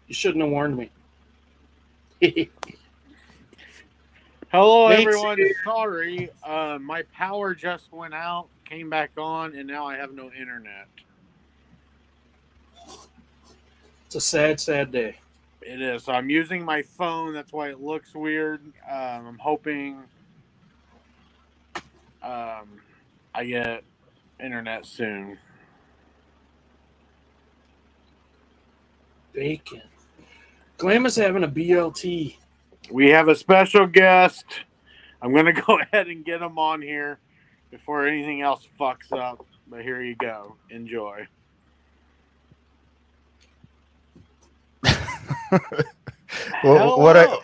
You shouldn't have warned me. Hello, Nate's everyone. here. Sorry, my power just went out, came back on, and now I have no internet. It's a sad, sad day. It is. So I'm using my phone. That's why it looks weird. I'm hoping um, I get internet soon. Bacon. Glam is having a BLT. We have a special guest. I'm going to go ahead and get him on here before anything else fucks up. But here you go. Enjoy. Well, Hello.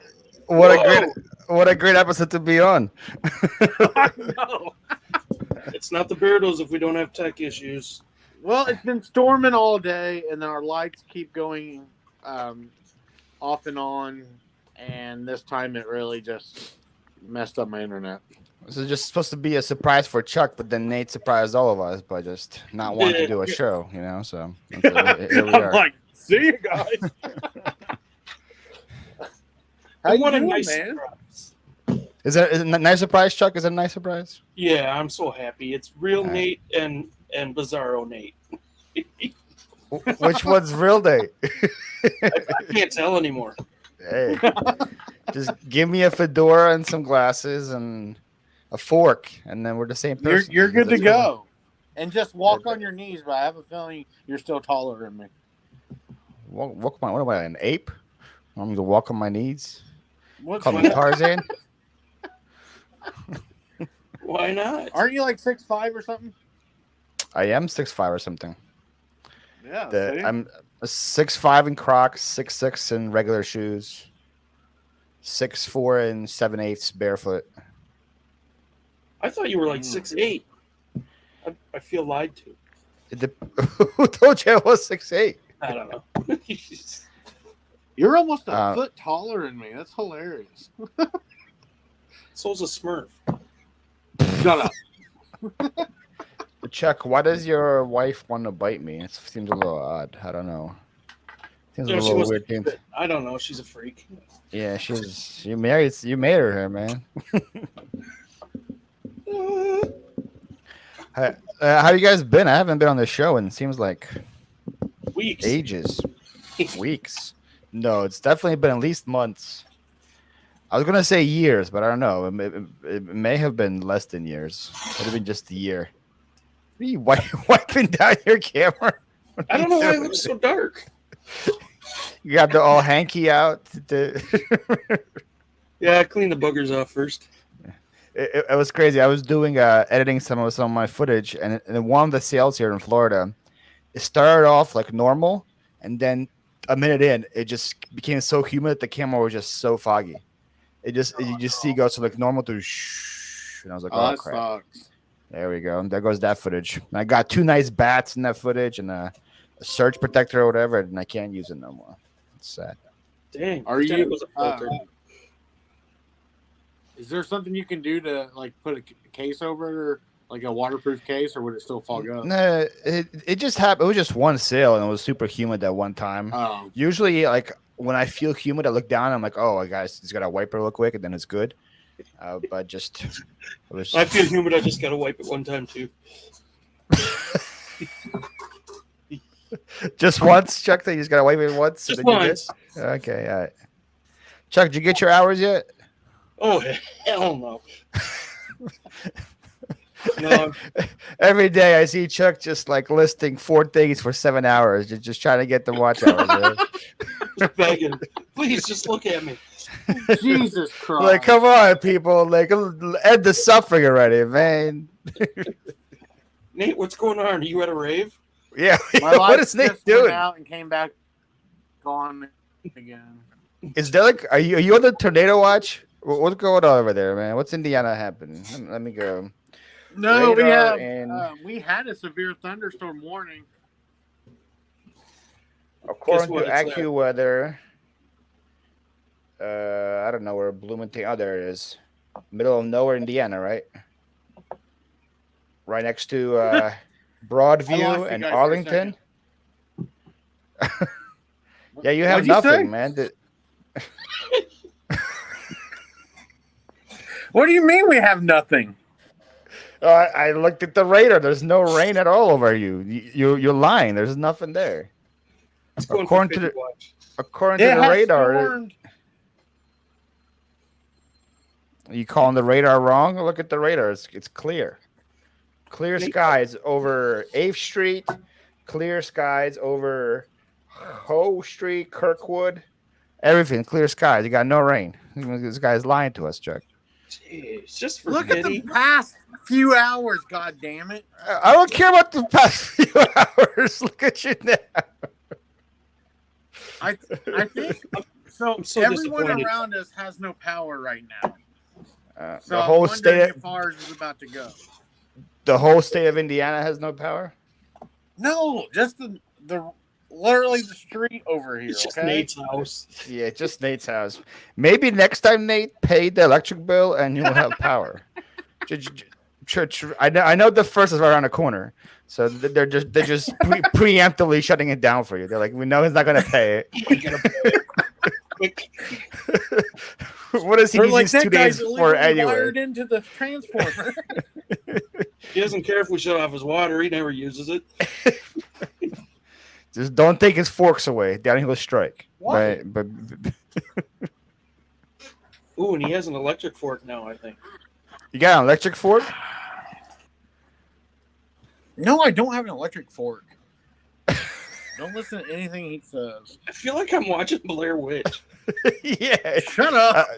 what a great episode to be on. I know. It's not the Beirdos if we don't have tech issues. Well, it's been storming all day, and then our lights keep going off and on. And this time, it really just messed up my internet. This is just supposed to be a surprise for Chuck, but then Nate surprised all of us by just not wanting to do a show, So here we I'm are. like, see you guys. How I you want a doing, nice man? surprise. Is it a nice surprise, Chuck? Is it a nice surprise? Yeah, I'm so happy. It's real Right. Nate and Bizarro Nate. Which one's real Nate? I can't tell anymore. Hey, just give me a fedora and some glasses and a fork, and then we're the same person. You're good to That's all. go. And just walk on your knees, but I have a feeling you're still taller than me. Walk on, what am I, an ape? I'm going to walk on my knees. What's Call me Tarzan. Why not? Aren't you like 6'5" or something? I am 6'5" or something. Yeah. see? I'm 6'5" in Crocs, 6'6" in regular shoes, 6'4" in 7/8 barefoot. I thought you were like 6'8". I feel lied to. Who told you I was 6'8"? I don't know. You're almost a Uh, foot taller than me. That's hilarious. So's a Smurf. Shut up. Chuck, why does your wife want to bite me? It seems a little odd. I don't know. Seems No, a she little wasn't. weird thing. I don't know. She's a freak. Yeah, you made her, man. How you guys been? I haven't been on the show in it seems like Weeks. ages, weeks. No, it's definitely been at least months. I was gonna say years, but I don't know. It may have been less than years. It would have been just a year. Are you wiping down your camera? I don't know why it looks so dark. You got the all hanky out. Yeah, I cleaned the boogers off first. It was crazy. I was doing editing some of my footage, and in one of the sales here in Florida, it started off like normal, and then a minute in, it just became so humid that the camera was just so foggy. You just see it goes from like normal to shh, and I was like, oh that crap. sucks. There we go. There goes that footage. And I got 2 nice bats in that footage and a surge protector or whatever, and I can't use it no more. It's sad. Dang. Are pretend you, it was a filter. Is there something you can do to like put a case over it, or like a waterproof case, or would it still fog up? No, it just happened. It was just one sale, and it was super humid that one time. Oh, Usually, like when I feel humid, I look down. I'm like, "Oh, guys, just gotta wipe it real quick, and then it's good." But just, it was. I feel humid. I just got to wipe it one time, too. Just once, Chuck. That you just gotta wipe it once. Just and then you're once. good? Okay, all right. Chuck, did you get your hours yet? Oh, hell no. No, Every day I see Chuck just like listing 4 things for 7 hours, just trying to get the watch hours. Right? just begging. Please, just look at me. Jesus Christ! Like, come on, people! Like, end the suffering already, man. Nate, what's going on? Are you at a rave? Yeah, My what life is Nate just went doing? out and came back on again. Is there like, are you on the tornado watch? What's going on over there, man? What's Indiana happening? Let me go. No, Radar and- we had a severe thunderstorm warning. According what? to It's AccuWeather, I don't know where Bloomington. Oh, there it is. Middle of nowhere, Indiana, right? Right next to I lost Broadview you and guys for a Arlington. Yeah, you have What'd you say? nothing, man. What do you mean we have nothing? I looked at the radar. There's no rain at all over you. You're lying. There's nothing there. It's going According for to 50 watch. According It to the has radar, stormed. are you calling the radar wrong? Look at the radar. It's clear. Clear skies over 8th Street. Clear skies over Hoe Street, Kirkwood. Everything. Clear skies. You got no rain. This guy's lying to us, Chuck. Jeez, just for Look at pity. the past few hours, god damn it. I don't care about the past few hours. Look at you now. I think so. I'm so Everyone disappointed. around us has no power right now. So The I'm whole wondering state. if ours is about to go. The whole state of Indiana has no power. No, just the literally the street over here. It's just Okay. Nate's house. Yeah, just Nate's house. Maybe next time, Nate, pay the electric bill and you'll have power. Church, I know the first is right around the corner, so they're just preemptively shutting it down for you. They're like, we know he's not gonna pay it. We gotta pay it. Quick. What does he They're need like, these that 2 guy's days for illegally anyway? wired into the transformer. He doesn't care if we shut off his water. He never uses it. Just don't take his forks away. Down he'll strike. Why? But Ooh, and he has an electric fork now, I think. you got an electric fork? No, I don't have an electric fork. Don't listen to anything he says. I feel like I'm watching Blair Witch. Yeah. Shut up.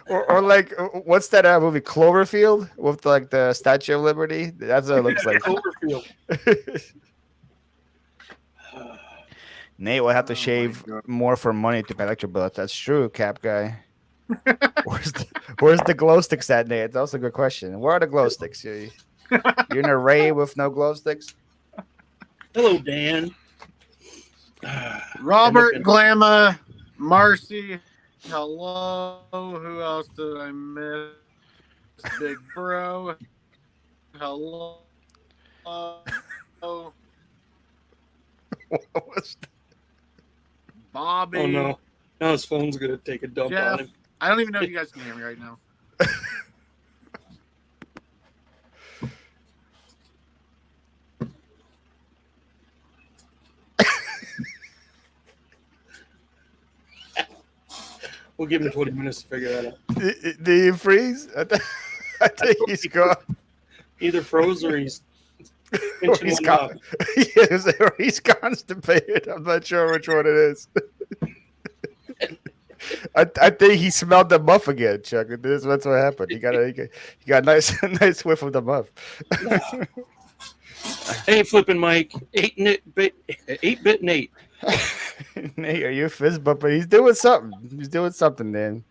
Or like, what's that movie Cloverfield with like the Statue of Liberty? That's what it looks like. Cloverfield. Nate will have to Oh my shave God. more for money to pay electric bill. That's true, Cap guy. Where's the glow sticks at, Nate? That's also a good question. Where are the glow sticks? You're in a rave with no glow sticks? Hello, Dan. Robert, Glamma, Marcy. Hello. Who else did I miss? Big Bro. Hello. What was that? Bobby. Oh no! Now his phone's gonna take a dump Jeff. on him. I don't even know if you guys can hear me right now. We'll give him 20 minutes to figure that out. Did you freeze? I think he's gone. Either froze or he's Or pinching he's one up. gone. Yes, or he's constipated. I'm not sure which one it is. I think he smelled the muff again, Chuck. That's what happened. He got a nice whiff of the muff. Hey, flipping Mike, 8-bit Nate. Nate, are you fist bumping? He's doing something. He's doing something, man.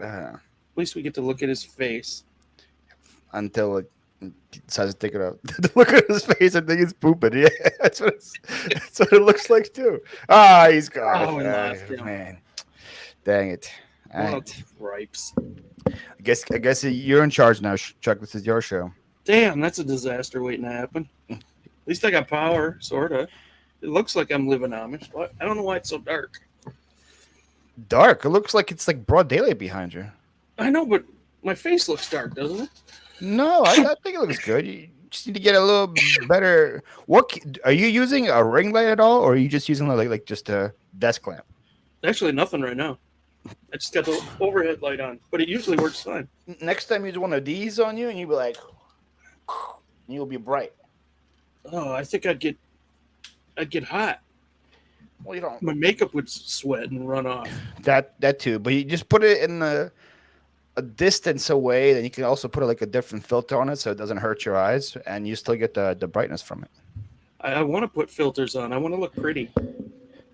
At least we get to look at his face. Until it decides to take it out. Look at his face. I think he's pooping. Yeah, that's what it looks like too. Ah, he's gone. Oh, we lost him. Man, dang it. All Well, right. gripes. I guess you're in charge now, Chuck. This is your show. Damn, that's a disaster waiting to happen. At least I got power, sorta. It looks like I'm living Amish. What? I don't know why it's so dark. Dark. It looks like it's like broad daylight behind you. I know, but my face looks dark, doesn't it? No, I think it looks good. You just need to get a little better. Are you using a ring light at all, or are you just using like just a desk lamp? Actually, nothing right now. I just got the overhead light on, but it usually works fine. Next time you use one of these on you, and you'll be like, you'll be bright. Oh, I think I'd get hot. Well, you don't. My makeup would sweat and run off. That too, but you just put it in a distance away. Then you can also put like a different filter on it, so it doesn't hurt your eyes, and you still get the brightness from it. I want to put filters on. I want to look pretty.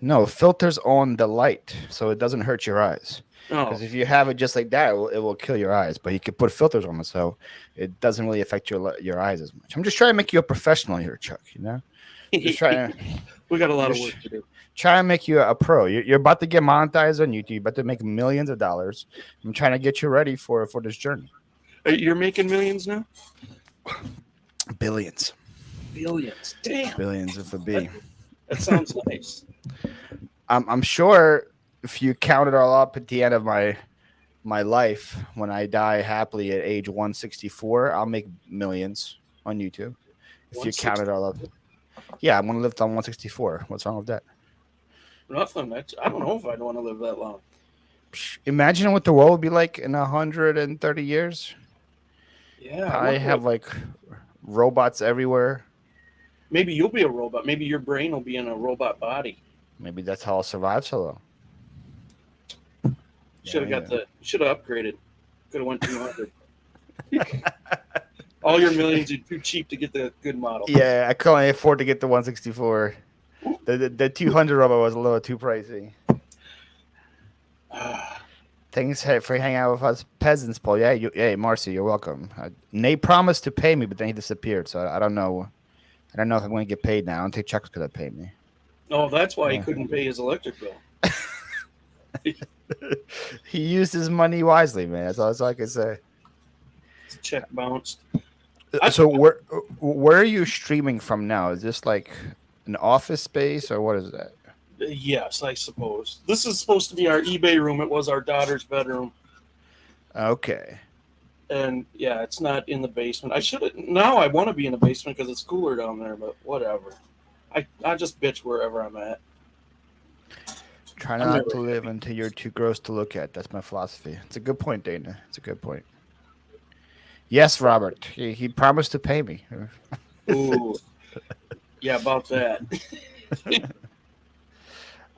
No, filters on the light, so it doesn't hurt your eyes. Oh, Because if you have it just like that, it will kill your eyes. But you can put filters on it, so it doesn't really affect your eyes as much. I'm just trying to make you a professional here, Chuck. You know, just trying to. we got a lot of work to do. Try and make you a pro. You're about to get monetized on YouTube. You're about to make millions of dollars. I'm trying to get you ready for this journey. You're making millions now? Billions. Billions. Damn. Billions with a B. That sounds nice. I'm sure if you count it all up at the end of my life, when I die happily at age 164, I'll make millions on YouTube. If you count it all up, yeah, I'm gonna live till 164. What's wrong with that? Nothing. I don't know if I'd want to live that long. Imagine what the world would be like in 130 years. Yeah, I have like robots everywhere. Maybe you'll be a robot. Maybe your brain will be in a robot body. Maybe that's how I'll survive so long. Should have upgraded. Could have went 200. All your millions are too cheap to get the good model. Yeah, I couldn't afford to get the 164. The 200 robot was a little too pricey. Thanks for hanging out with us peasants, Paul. Yeah, hey, Marcy, you're welcome. Nate promised to pay me, but then he disappeared. So I don't know. I don't know if I'm going to get paid now. I don't think Chuck's going to pay me. Oh, that's why he couldn't pay his electric bill. He used his money wisely, man. That's all I can say. Check bounced. So where are you streaming from now? Is this like an office space or what is that? Yes, I suppose. This is supposed to be our eBay room. It was our daughter's bedroom. Okay. And yeah, it's not in the basement. Now I want to be in the basement because it's cooler down there, but whatever. I just bitch wherever I'm at. Try not to live until you're too gross to look at. That's my philosophy. It's a good point, Dana. It's a good point. Yes, Robert. He promised to pay me. Ooh. Yeah, about that.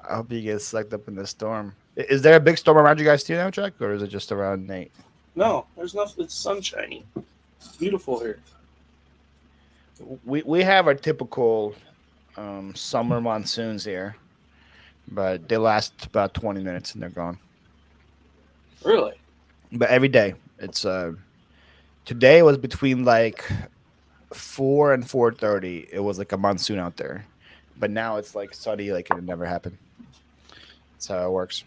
I hope he gets sucked up in the storm. Is there a big storm around you guys too now, Chuck, or is it just around Nate? No, there's nothing. It's sunshiny. It's beautiful here. We have our typical summer monsoons here, but they last about 20 minutes and they're gone. Really? But every day, it's today was between like 4 and 4:30. It was like a monsoon out there, but now it's like sunny, like it never happened. That's how it works.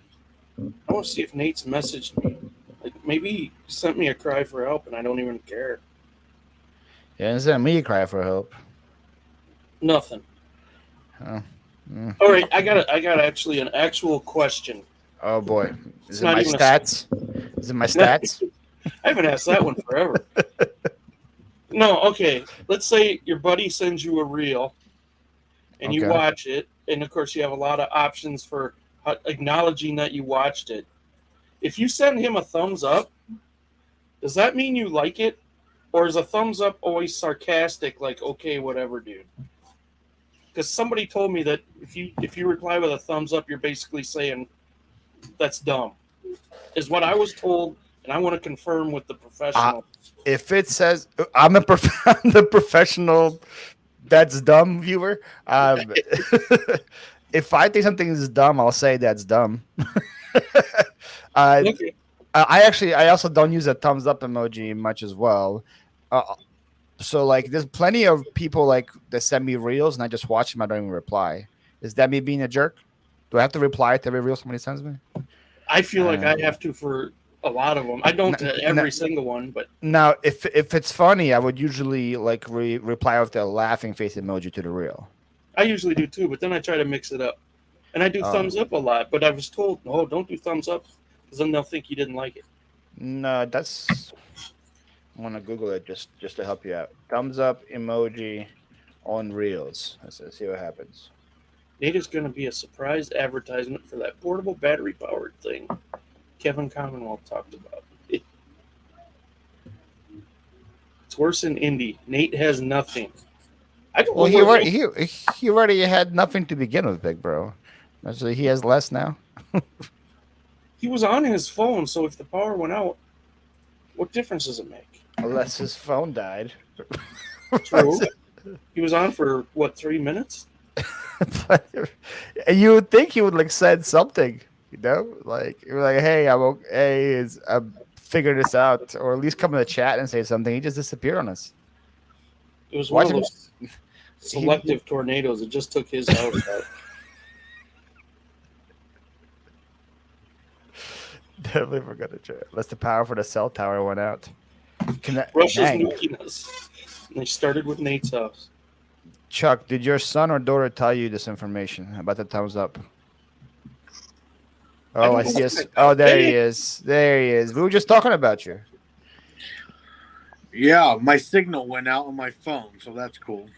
I want to see if Nate's messaged me. Like maybe he sent me a cry for help, and I don't even care. Yeah, sent me a cry for help. Nothing. Oh. All right, I got actually an actual question. Oh boy, It's is it my stats? Is it my stats? I haven't asked that one forever. No, okay. Let's say your buddy sends you a reel, and you watch it, and of course you have a lot of options for acknowledging that you watched it. If you send him a thumbs up, does that mean you like it, or is a thumbs up always sarcastic, like okay, whatever, dude? Because somebody told me that if you reply with a thumbs up, you're basically saying that's dumb. Is what I was told, and I want to confirm with the professional. If it says I'm the professional, that's dumb viewer. If I think something is dumb, I'll say that's dumb. Okay. I also don't use a thumbs up emoji much as well. So like, there's plenty of people like that send me reels, and I just watch them. I don't even reply. Is that me being a jerk? Do I have to reply to every reel somebody sends me? I feel like I have to for a lot of them. I don't to every single one, but now if it's funny, I would usually like reply with the laughing face emoji to the reel. I usually do too, but then I try to mix it up. And I do thumbs up a lot, but I was told, no, don't do thumbs up, because then they'll think you didn't like it. No, that's... I want to Google it just to help you out. Thumbs up emoji on reels. Let's see what happens. Nate is going to be a surprise advertisement for that portable battery-powered thing Kevin Commonwealth talked about. It's worse in Indy. Nate has nothing. Well, he already had nothing to begin with, big bro. So he has less now. He was on his phone, so if the power went out, what difference does it make? Unless his phone died. True. He was on for, 3 minutes? And you would think he would like said something, you know? Like, you're like, hey, I'm figuring this out, or at least come in the chat and say something. He just disappeared on us. It was one of those selective tornadoes. It just took his house out. Definitely forgot to check. Unless the power for the cell tower went out. Russia's nuking us. And they started with Nate's house. Chuck, did your son or daughter tell you this information about the thumbs up? Oh, I see us. Oh, there he is. There he is. We were just talking about you. Yeah, my signal went out on my phone, so that's cool.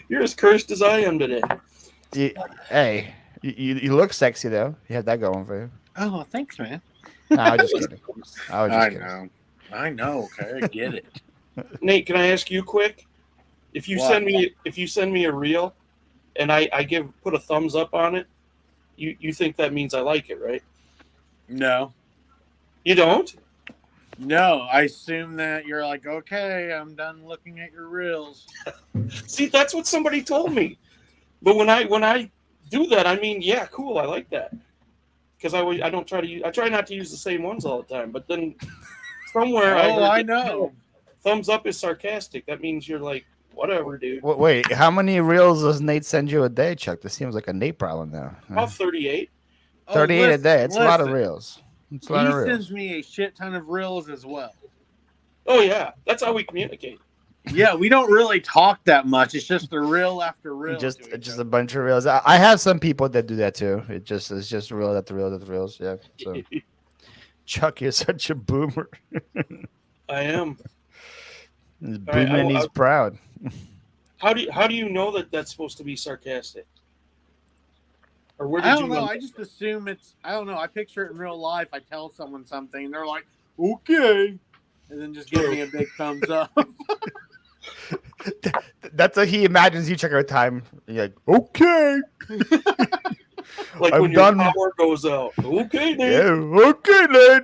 You're as cursed as I am today. Hey, you look sexy though. You have that going for you. Oh, thanks, man. No, I was just kidding. I know. Okay, I get it. Nate, can I ask you quick? If you What? send me a reel, and I put a thumbs up on it, you think that means I like it, right? No. You don't? No, I assume that you're like, okay, I'm done looking at your reels. See, that's what somebody told me. But when I do that, I mean, yeah, cool, I like that. Because I don't try to use, I try not to use the same ones all the time. But then somewhere I know. Thumbs up is sarcastic. That means you're like, whatever, dude. Wait, how many reels does Nate send you a day, Chuck? This seems like a Nate problem now. About 38. 38 a day. It's a lot of reels. It's a lot He of reels. sends me a shit ton of reels as well. Oh yeah, that's how we communicate. Yeah, we don't really talk that much. It's just the reel after reel. Just a bunch of reels. I have some people that do that too. It's just reel after reel after reels. Yeah. So Chuck, you're such a boomer. I am. He's boomer and he's proud. How do you know that that's supposed to be sarcastic? Or where did I don't know. I just assume it's. I don't know. I picture it in real life. I tell someone something, and they're like, "Okay," and then just give me a big thumbs up. That's how he imagines you check our time. You're like, okay. Like I'm when your done. power goes out. Okay, Nate. Yeah, okay, Nate.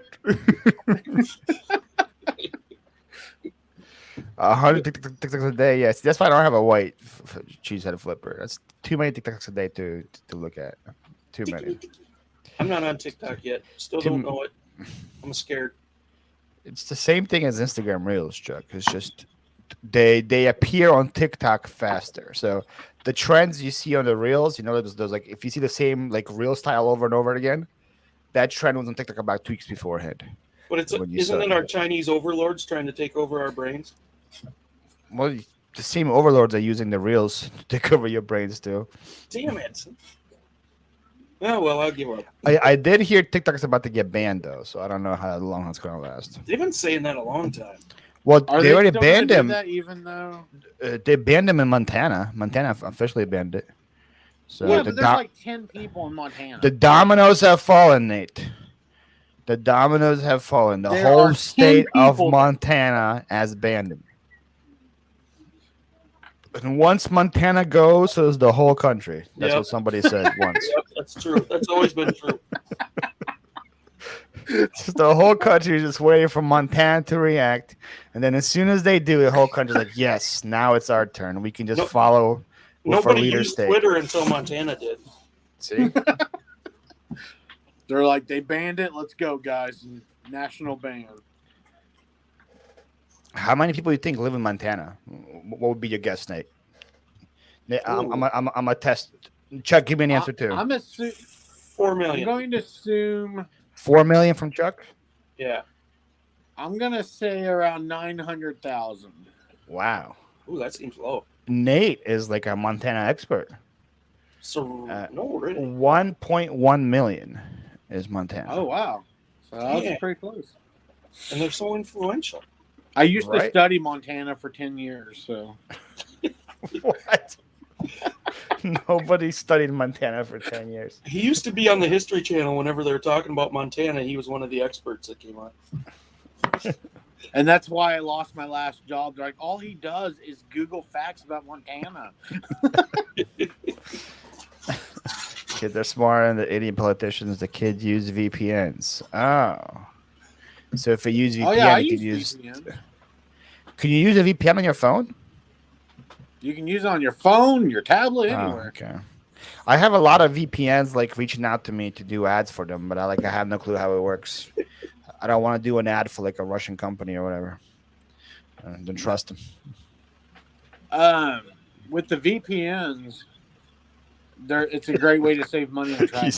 100 TikToks a day. Yes, that's why I don't have a white cheese head flipper. That's too many TikToks a day to look at. Too many. I'm not on TikTok yet. Still don't know it. I'm scared. It's the same thing as Instagram Reels, Chuck. It's just they appear on TikTok faster. So the trends you see on the Reels, you know, those like if you see the same like reel style over and over again, that trend was on TikTok about 2 weeks beforehand. But isn't it our Chinese overlords trying to take over our brains? Well, the same overlords are using the Reels to take over your brains too. Damn it. Oh, well, I'll give up. I did hear TikTok's about to get banned though, so I don't know how long that's going to last. They've been saying that a long time. Well, they already banned him. That even though they banned him in Montana. Montana officially banned it. So yeah, but there's like 10 people in Montana. The dominoes have fallen, Nate. The dominoes have fallen. The whole state of Montana has banned him. And once Montana goes, so is the whole country. That's what somebody said once. Yep, that's true. That's always been true. Just the whole country is just waiting for Montana to react. And then as soon as they do, the whole country's like, yes, now it's our turn. We can just follow with our leader state. Nobody used Twitter until Montana did. See? They're like, they banned it. Let's go, guys. National ban. How many people do you think live in Montana? What would be your guess, Nate? I'm a test. Chuck, give me an answer too. I'm assuming 4 million. I'm going to assume 4 million from Chuck. Yeah. I'm gonna say around 900,000. Wow. Ooh, that seems low. Nate is like a Montana expert. So no, really. 1.1 million is Montana. Oh wow. So that's pretty close. And they're so influential. I used to study Montana for 10 years, so. What? Nobody studied Montana for 10 years. He used to be on the History Channel whenever they were talking about Montana. He was one of the experts that came on. And that's why I lost my last job. They're like, all he does is Google facts about Montana. Kids are smarter than the idiot politicians. The kids use VPNs. Oh. So if you use VPN, you can use VPN. Can you use a VPN on your phone? You can use it on your phone, your tablet, anywhere. Okay. I have a lot of VPNs like reaching out to me to do ads for them, but I have no clue how it works. I don't want to do an ad for like a Russian company or whatever. I don't trust them. With the VPNs, it's a great way to save money on travel.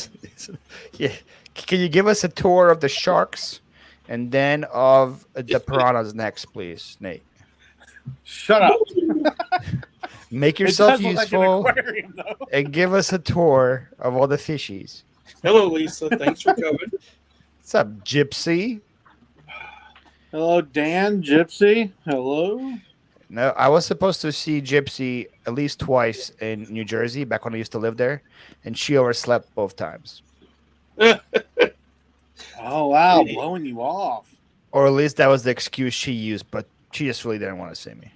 Yeah. Can you give us a tour of the sharks and then of the piranhas next, please, Nate? Shut up. Make yourself useful and give us a tour of all the fishies. Hello, Lisa. Thanks for coming. What's up, Gypsy? Hello, Dan, Gypsy. Hello. No, I was supposed to see Gypsy at least twice in New Jersey back when I used to live there, and she overslept both times. Oh, wow. Blowing you off. Or at least that was the excuse she used, but she just really didn't want to see me.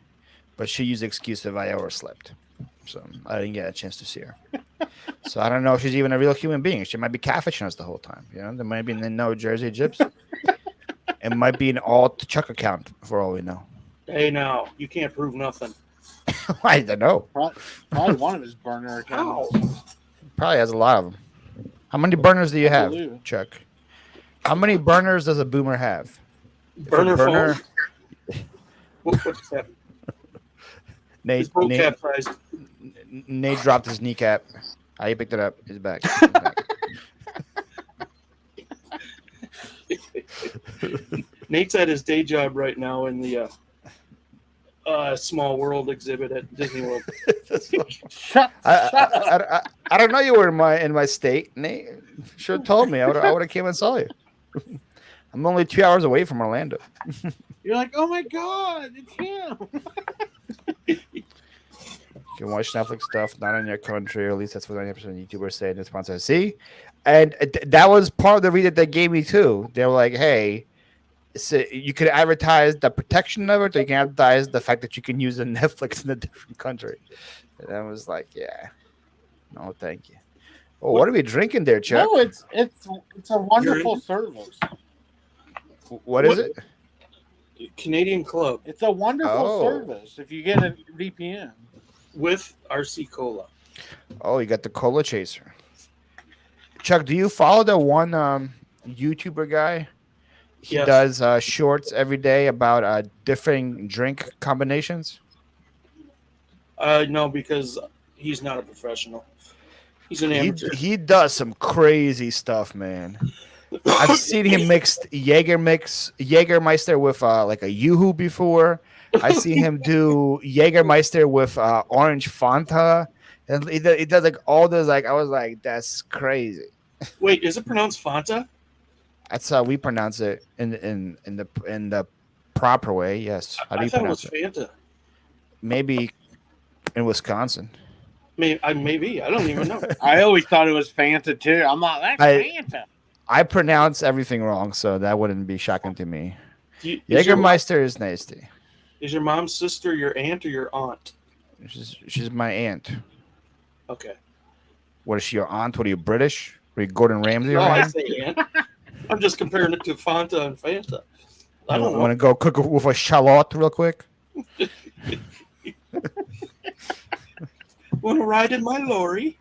But she used the excuse if I overslept. So I didn't get a chance to see her. So I don't know if she's even a real human being. She might be catfishing us the whole time. You know, there might be no Jersey Gypsy. It might be an alt Chuck account for all we know. Hey, now you can't prove nothing. I don't know. Probably one of his burner accounts. Probably has a lot of them. How many burners do you have, believe. Chuck? How many burners does a boomer have? Burner phone? What's that? Nate dropped his kneecap. He picked it up. He's back. Nate's at his day job right now in the Small World exhibit at Disney World. Shut I don't know you were in my state, Nate. Should have told me. I would have came and saw you. I'm only 2 hours away from Orlando. You're like, oh my God, it's him. You can watch Netflix stuff not in your country, or at least that's what 90% of YouTubers say in response to see. And that was part of the reason they gave me too. They were like, hey, so you could advertise the protection of it, or you can advertise the fact that you can use a Netflix in a different country. And I was like, yeah, no, thank you. Oh, what are we drinking there, Chuck? No, it's a wonderful service. What is it? Canadian Club. It's a wonderful service if you get a VPN. With RC Cola. Oh, you got the Cola Chaser. Chuck, do you follow the one YouTuber guy? He does shorts every day about different drink combinations. No, because he's not a professional. He's an amateur. He does some crazy stuff, man. I've seen him mix Jägermeister with like a Yoo-hoo before. I see him do Jägermeister with orange Fanta, and he does like all those. Like I was like, that's crazy. Wait, is it pronounced Fanta? That's how we pronounce it in the proper way. Yes. How do you pronounce it? Fanta. Maybe in Wisconsin. Maybe I don't even know. I always thought it was Fanta too. I'm like, that's Fanta. I pronounce everything wrong, so that wouldn't be shocking to me. Jägermeister is nasty. Is your mom's sister your aunt or your aunt? She's my aunt. Okay. What is she, your aunt? What are you, British? Are you Gordon Ramsay? No, I say aunt. I'm just comparing it to Fanta and Fanta. I don't know. Want to go cook with a shallot real quick? Want to ride in my lorry?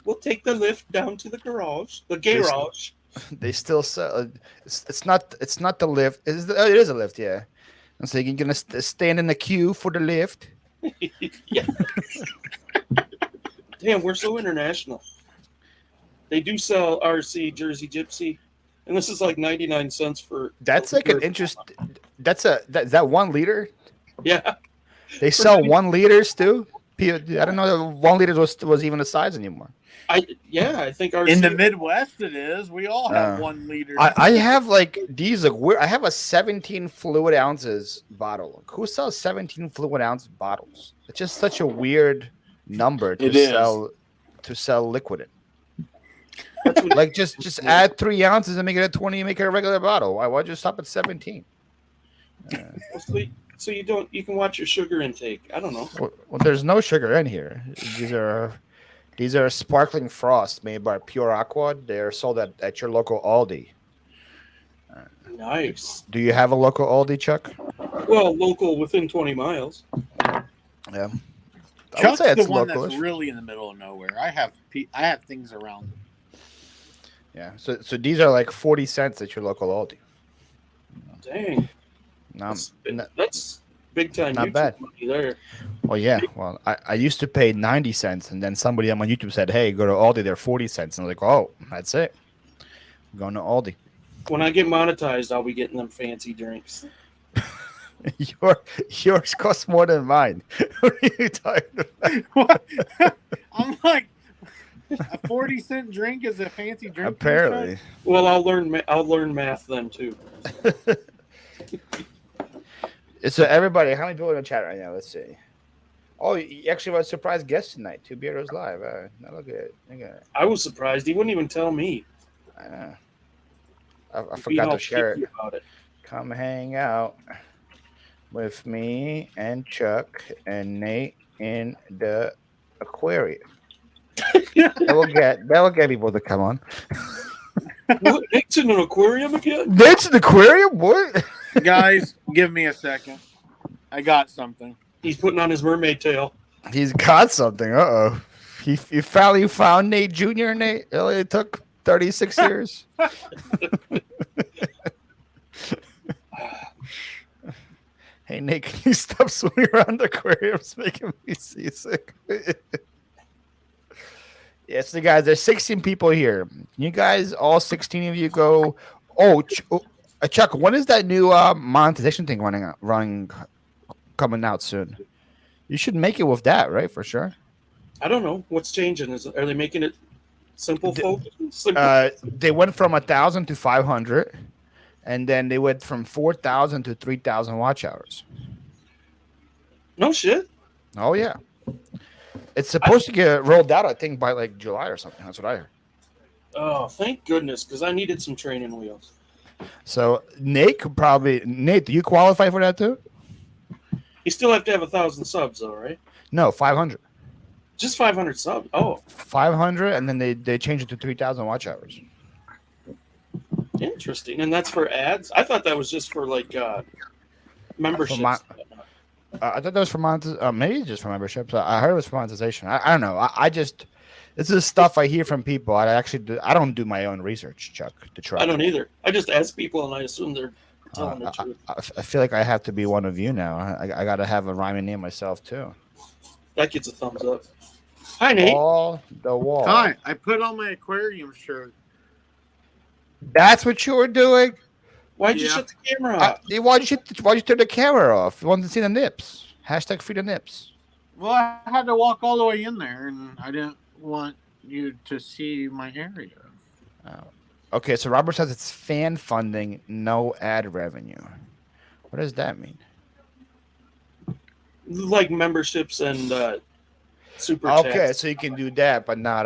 We'll take the lift down to the garage. The garage. They still sell. It's not the lift. It is a lift, yeah. And so you're gonna stand in the queue for the lift. Yeah. Damn, we're so international. They do sell RC Jersey Gypsy, and this is like 99 cents for. That's like an interest. Is that 1 liter? Yeah. They sell 1 liters too. I don't know that 1 liter was even a size anymore. I think RC in the Midwest it is. We all have 1 liter. I have like these like weird. I have a 17 fluid ounces bottle. Like, who sells 17 fluid ounce bottles? It's just such a weird number to sell liquid in. Like just add 3 ounces and make it a 20 and make it a regular bottle. Why'd you stop at 17? So you can watch your sugar intake. I don't know. Well, there's no sugar in here. These are sparkling frost made by Pure Aqua. They're sold at your local Aldi. Nice. Do you have a local Aldi, Chuck? Well, local within 20 miles. Yeah. Chuck's the one that's really in the middle of nowhere. I have things around. Yeah. So these are like 40 cents at your local Aldi. Dang. That's big time. Not YouTube bad. Money there. Well, yeah. Well, I used to pay 90 cents, and then somebody on my YouTube said, "Hey, go to Aldi. They're 40 cents." And I was like, "Oh, that's it. I'm going to Aldi." When I get monetized, I'll be getting them fancy drinks. Yours costs more than mine. What are you talking about? I'm like, A 40-cent drink is a fancy drink. Apparently. Well, I'll learn math then too. So everybody, how many people in the chat right now? Let's see. Oh, you actually have a surprise guest tonight. Two Beirdos live. Now look at it. I was surprised. He wouldn't even tell me. I know. I forgot to share it. About it. Come hang out with me and Chuck and Nate in the aquarium. that will get people to come on. What? Nate's in an aquarium again? Nate's in the aquarium? What? Guys, give me a second. I got something. He's putting on his mermaid tail. He's got something. Uh-oh. He finally found Nate Jr. Nate. It only took 36 years. Hey, Nate, can you stop swimming around the aquarium? It's making me seasick. Yes, so guys, there's 16 people here. You guys, all 16 of you go. Oh, Chuck, when is that new monetization thing coming out soon? You should make it with that, right? For sure. I don't know what's changing. Are they making it simple, folks? They went from 1,000 to 500, and then they went from 4,000 to 3,000 watch hours. No shit. Oh yeah, it's supposed to get rolled out, I think, by like July or something. That's what I heard. Oh, thank goodness, because I needed some training wheels. So Nate, do you qualify for that too? You still have to have 1,000 subs, though, right? No, 500. Just 500 subs. Oh, 500, and then they changed it to 3,000 watch hours. Interesting. And that's for ads? I thought that was just for like memberships. I thought that was for monetization. Maybe just for memberships. I heard it was for monetization. I don't know. I just this is stuff I hear from people. I don't do my own research, Chuck, to try. I don't either. I just ask people, and I assume they're telling the truth. I feel like I have to be one of you now. I got to have a rhyming name myself too. That gets a thumbs up. Hi, Nate. All the wall. Hi, I put on my aquarium shirt. That's what you were doing? Why'd you shut the camera off? Why'd you turn the camera off? You wanted to see the nips. # free the nips. Well, I had to walk all the way in there, and I didn't want you to see my area. Oh. Okay, so Robert says it's fan funding, no ad revenue. What does that mean? Like memberships and super Okay, chats. so you can do that, but not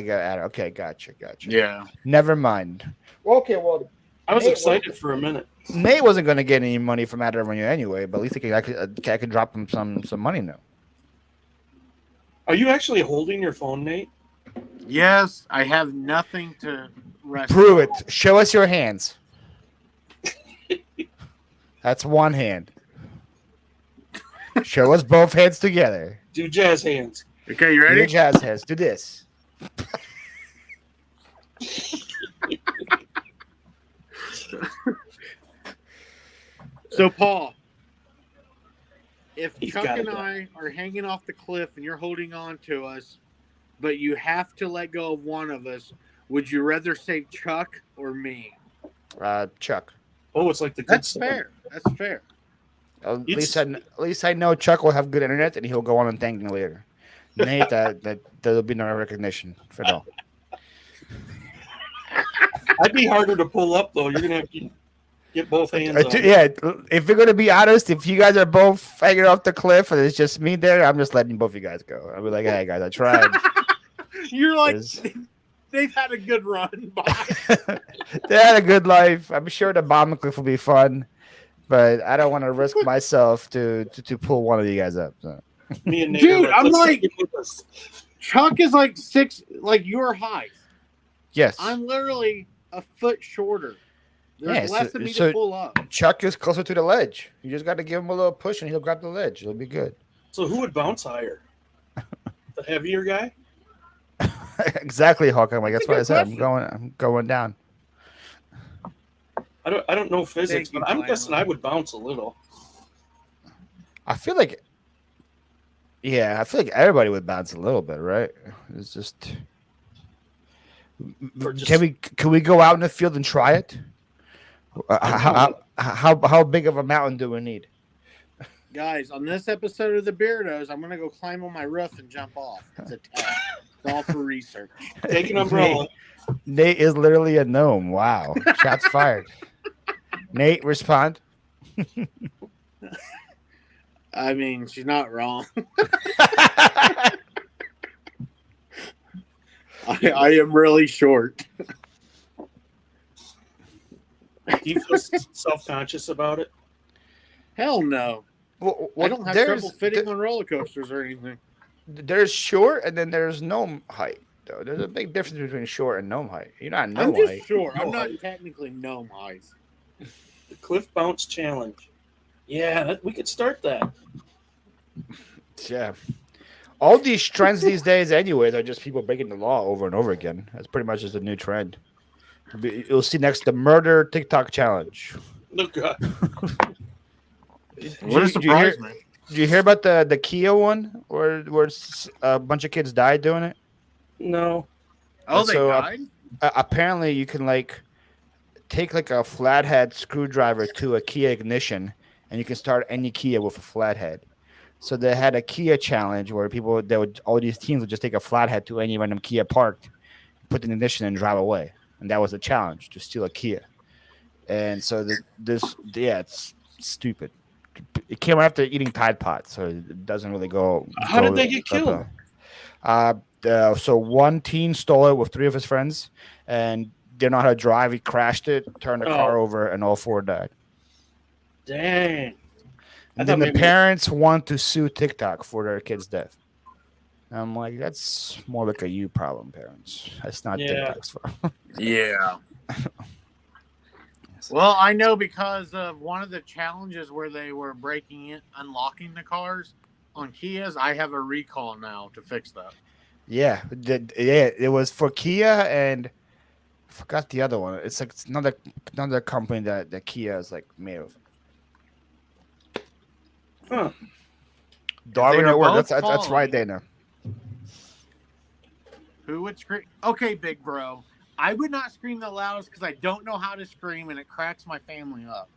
get ad. Okay, gotcha. Yeah. Never mind. Okay, well, I was excited for a minute. Nate wasn't going to get any money from ad revenue anyway, but at least I could drop him some money now. Are you actually holding your phone, Nate? Yes, I have nothing to rest. Prove it. Show us your hands. That's one hand. Show us both hands together. Do jazz hands. Okay, you ready? Do jazz hands. Do this. So, Paul, if He's Chuck got and it. I are hanging off the cliff and you're holding on to us, but you have to let go of one of us, would you rather say Chuck or me? Chuck. Oh, it's like the good That's son. fair. That's fair. At least I know Chuck will have good internet and he'll go on and thank me later. Nate, there'll be no recognition for no. I'd be harder to pull up though. You're gonna have to get both hands on. Yeah, if you're gonna be honest, if you guys are both hanging off the cliff and it's just me there, I'm just letting both of you guys go. I'll be like, hey guys, I tried. You're like, they've had a good run. Bye. They had a good life. I'm sure the bomb cliff will be fun, but I don't want to risk myself to pull one of you guys up. So. Me and Nate Dude, I'm "Let's like- take it with us." Chuck is like 6, like your height. Yes, I'm literally a foot shorter. There's Yeah, less so- of me so- to pull up. Chuck is closer to the ledge. You just got to give him a little push and he'll grab the ledge. It'll be good. So who would bounce higher? The heavier guy? Exactly, Hawk. I'm like, that's what I That's a said. good I'm going down. I don't know physics, Thank you, but I'm Glenn. guessing I would bounce a little. I feel like everybody would bounce a little bit, right? It's just. Can we go out in the field and try it? How big of a mountain do we need? Guys, on this episode of the Beirdos, I'm gonna go climb on my roof and jump off. It's a test. It's all for research. Take an umbrella. Nate is literally a gnome. Wow. Shots fired. Nate, respond. I mean, she's not wrong. I am really short. Do you feel self-conscious about it? Hell no. Well, I don't have trouble fitting on roller coasters or anything. There's short and then there's gnome height. Though there's a big difference between short and gnome height. You're not gnome I'm just height. short. I'm not technically gnome height. The Cliff Bounce Challenge. Yeah, we could start that. Yeah. All these trends these days, anyways, are just people breaking the law over and over again. That's pretty much just a new trend. You'll see next the murder TikTok challenge. Look, What a surprise, man. Did you hear about the Kia one where a bunch of kids died doing it? No. Oh, they So, died? Apparently, you can take a flathead screwdriver to a Kia ignition, and you can start any Kia with a flathead. So they had a Kia challenge where all these teens would just take a flathead to any random Kia parked, put the ignition, and drive away. And that was the challenge, to steal a Kia. And so it's stupid. It came after eating Tide Pods, so it doesn't really go. How did they get killed? So one teen stole it with 3 of his friends, and didn't know how to drive. He crashed it, turned the car over, and all 4 died. Dang. And then the parents want to sue TikTok for their kid's death. And I'm like, that's more like a you problem, parents. That's not TikTok's fault. Yeah. Well, I know because of one of the challenges where they were unlocking the cars on Kias. I have a recall now to fix that. Yeah, it was for Kia, and I forgot the other one. It's another company that Kia is made of. Huh. Darwin at work. That's right, Dana. Who would scream? Okay, big bro. I would not scream the loudest because I don't know how to scream, and it cracks my family up.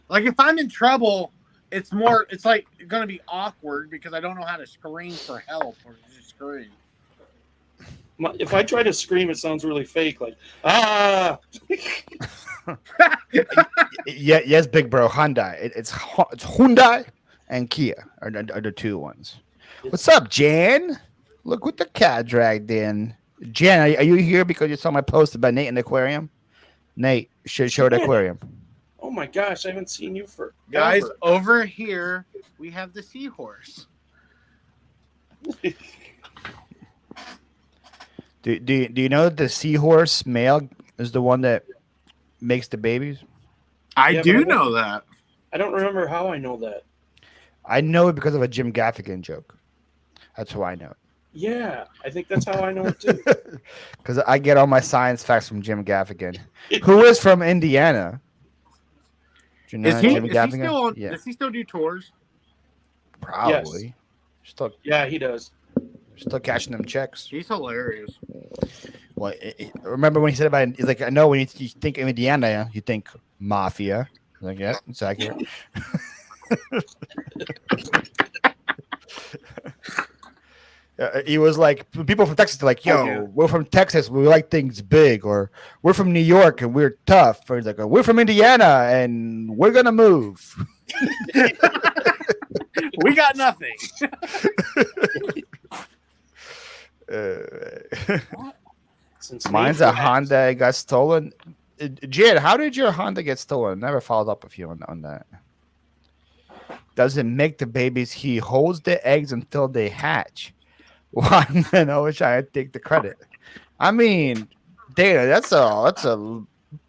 Like if I'm in trouble, it's going to be awkward because I don't know how to scream for help or just scream. If I try to scream, it sounds really fake. Like, ah. Yes, big bro. Hyundai. It's Hyundai and Kia are the 2 ones. What's up, Jan? Look what the cat dragged in. Jan, are you here because you saw my post about Nate in the aquarium? Nate, show the aquarium. Oh my gosh, I haven't seen you for guys. Over here, we have the seahorse. Do you know that the seahorse male is the one that makes the babies? I do know that. I don't remember how I know that. I know it because of a Jim Gaffigan joke. That's how I know it. Yeah, I think that's how I know it too. Because I get all my science facts from Jim Gaffigan, who is from Indiana. Do you know Jim Gaffigan? Does he still do tours? Probably. Yes. Yeah, he does. Still cashing them checks. He's hilarious. Well, remember when he said about it? He's like, I know when you think of Indiana, you think mafia. I'm like, yeah, it's accurate. He was like, people from Texas are like, yo, we're from Texas, we like things big, or we're from New York and we're tough. Or he's like, we're from Indiana and we're gonna move. We got nothing. Mine's a Honda got stolen. Jed, how did your Honda get stolen? Never followed up with you on that. Doesn't make the babies. He holds the eggs until they hatch. Well, I wish I had to take the credit. I mean, Dana, that's a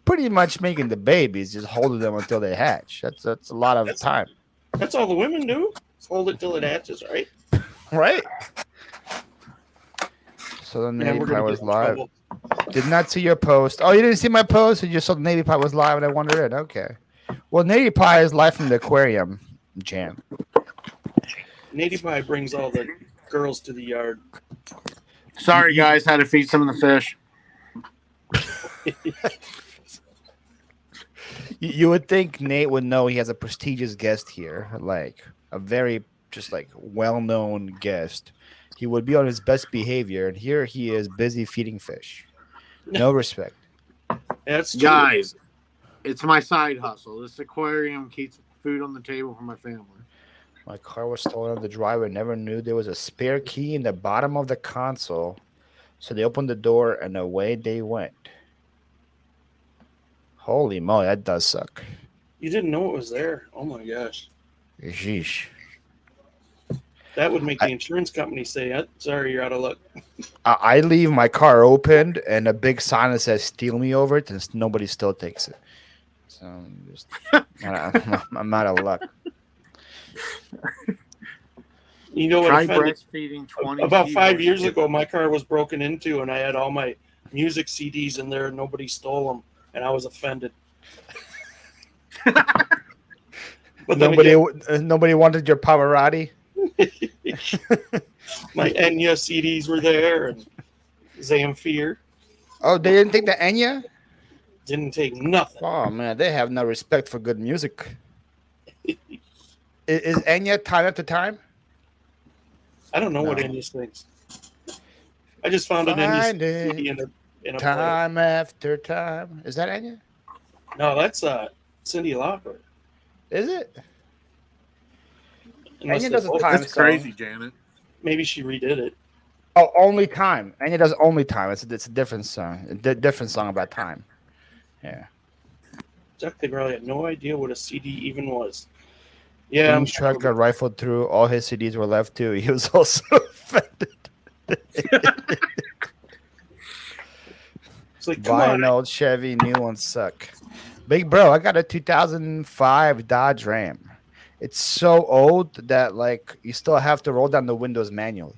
pretty much making the babies, just holding them until they hatch. That's a lot of time. That's all the women do. Just hold it till it hatches, right? Right. So the Navy Pie was live. Did not see your post. Oh, you didn't see my post? You just saw the Navy Pie was live and I wandered in. Okay. Well, Navy Pie is live from the aquarium, Jam. Navy Pie brings all the girls to the yard. Sorry, guys. Had to feed some of the fish. You would think Nate would know he has a prestigious guest here, like a very just like well-known guest, he would be on his best behavior, and here he is busy feeding fish. No respect. That's true. Guys, it's my side hustle. This aquarium keeps food on the table for my family. My car was stolen on the driveway. Never knew there was a spare key in the bottom of the console. So they opened the door and away they went. Holy moly, that does suck. You didn't know it was there. Oh my gosh. Sheesh. That would make the insurance company say, sorry, you're out of luck. I leave my car opened and a big sign that says steal me over it, and nobody still takes it. So I'm out of luck. You know what? Try breastfeeding 20 about 5 years ago, my car was broken into, and I had all my music CDs in there, and nobody stole them, and I was offended. But nobody wanted your Pavarotti. My Enya CDs were there, and Zamfir. Oh, they didn't take the Enya? Didn't take nothing. Oh man, they have no respect for good music. Is Enya time after time? I don't know what Enya sings. I just found an Enya CD in a time after time. Is that Enya? No, that's Cyndi Lauper. Is it? Enya does a time. That's crazy, Janet. Maybe she redid it. Oh, Only Time. Enya does Only Time. It's a different song. A different song about time. Yeah. Jack probably had no idea what a CD even was. Yeah. Dean's truck got rifled through. All his CDs were left too. He was also offended. It's like, buy an old Chevy, new ones suck. Big bro, I got a 2005 Dodge Ram. It's so old that like you still have to roll down the windows manually.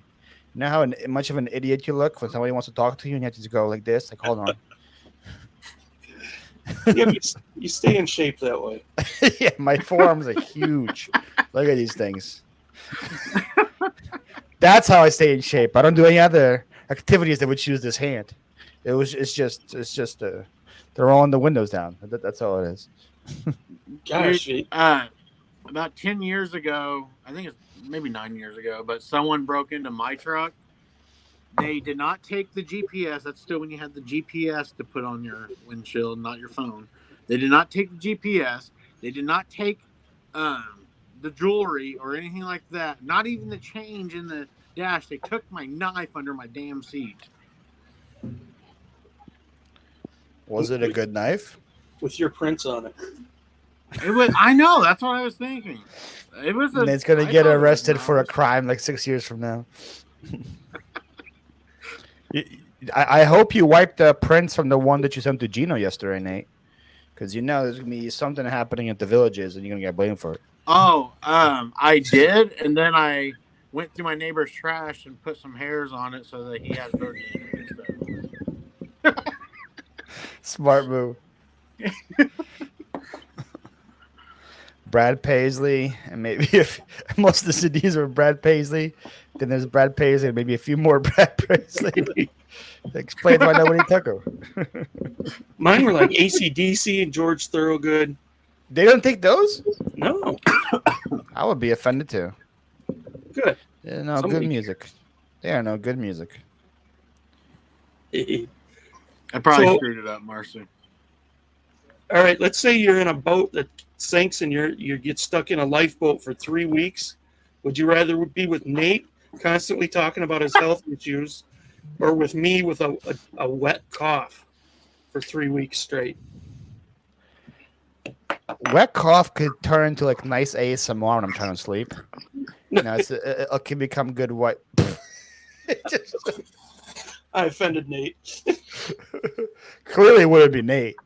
You know how much of an idiot you look when somebody wants to talk to you and you have to just go like this? Like, hold on. Yeah, you stay in shape that way. Yeah, my forearms are huge. Look at these things. That's how I stay in shape. I don't do any other activities that would use this hand. It's just they're rolling the windows down. That's all it is. Gosh, about 10 years ago, I think it's maybe 9 years ago, but someone broke into my truck. They did not take the GPS. That's still when you had the GPS to put on your windshield, not your phone. They did not take the GPS. They did not take the jewelry or anything like that. Not even the change in the dash. They took my knife under my damn seat. Was it a good knife? With your prints on it. It was. I know. That's what I was thinking. It was. And it's gonna get arrested for a crime like 6 years from now. I hope you wiped the prints from the one that you sent to Gino yesterday, Nate, because you know there's gonna be something happening at the villages, and you're gonna get blamed for it. Oh, I did, and then I went through my neighbor's trash and put some hairs on it so that he has dirt in it. Smart move. Brad Paisley, and maybe if most of the CDs are Brad Paisley, then there's Brad Paisley and maybe a few more Brad Paisley. Explain why nobody took them. Mine were like AC/DC and George Thorogood. They don't take those? No. I would be offended too. Good. Yeah, no, good music. Yeah, no, good music. I probably screwed it up, Marcy. All right, let's say you're in a boat that sinks and you get stuck in a lifeboat for 3 weeks. Would you rather be with Nate, constantly talking about his health issues, or with me with a wet cough for 3 weeks straight? Wet cough could turn into like nice ASMR when I'm trying to sleep. You know, it can become good white. I offended Nate. Clearly, it would be Nate.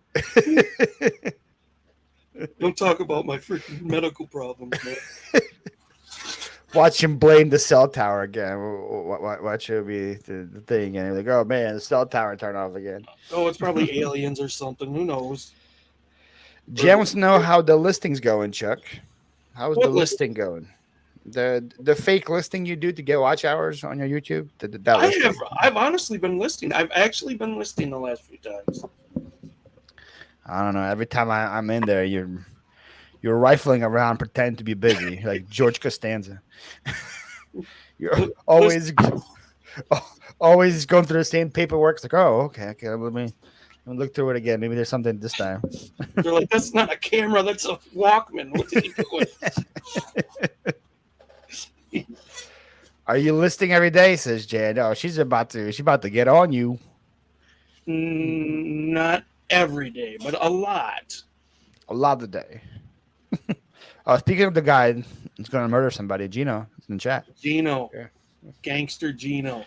Don't talk about my freaking medical problems, man. Watch him blame the cell tower again. Watch it be the thing, and you're like, "Oh man, the cell tower turned off again." Oh, it's probably aliens or something. Who knows? Jen wants to know how the listing's going, Chuck. How's the listing going? The fake listing you do to get watch hours on your YouTube? I've honestly been listing. I've actually been listing the last few times. I don't know. Every time I'm in there, You're rifling around, pretending to be busy, like George Costanza. You're always going through the same paperwork. It's like, oh, okay. Let me look through it again. Maybe there's something this time. They're like, that's not a camera. That's a Walkman. What's he doing? Are you listing every day? Says Jan. No, she's about to get on you. Not every day, but a lot. A lot of the day. Speaking of the guy who's going to murder somebody, Gino is in the chat. Gino. Yeah. Gangster Gino.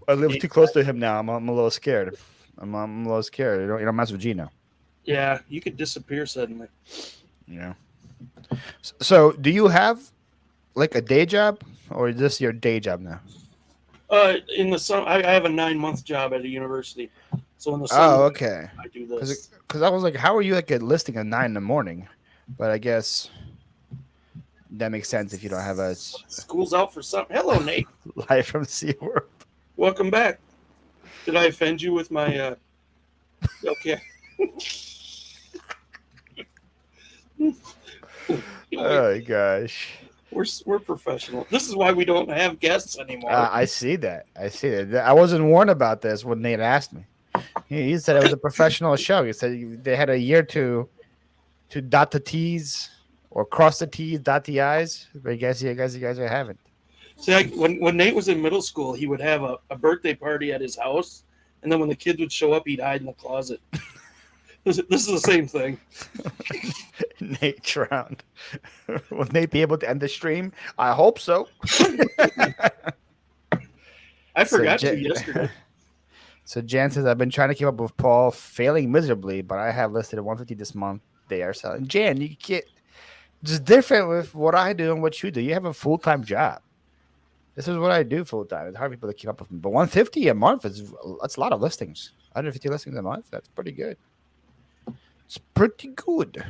I live too close to him now. I'm a little scared. I'm a little scared. You don't mess with Gino. Yeah, you could disappear suddenly. Yeah. So, do you have like a day job, or is this your day job now? In the summer, I have a 9-month job at a university. So in the summer, okay. I do this. Because I was like, how are you like listing at 9 a.m? But I guess that makes sense if you don't have a School's out for something. Hello, Nate. Live from SeaWorld. Welcome back. Did I offend you with my? Okay. Oh gosh. We're professional. This is why we don't have guests anymore. I see that. I wasn't warned about this when Nate asked me. He said it was a professional show. He said they had a year to dot the T's or cross the T's, dot the I's. But you guys haven't. See, when Nate was in middle school, he would have a birthday party at his house, and then when the kids would show up, he'd hide in the closet. This is the same thing. Nate drowned. Will Nate be able to end the stream? I hope so. I forgot to yesterday. So Jan says, I've been trying to keep up with Paul, failing miserably, but I have listed at 150 this month. They are selling. Jan, you get just different with what I do and what you do. You have a full-time job. This is what I do full-time. It's hard for people to keep up with me. But 150 a month that's a lot of listings. 150 listings a month. That's pretty good. It's pretty good.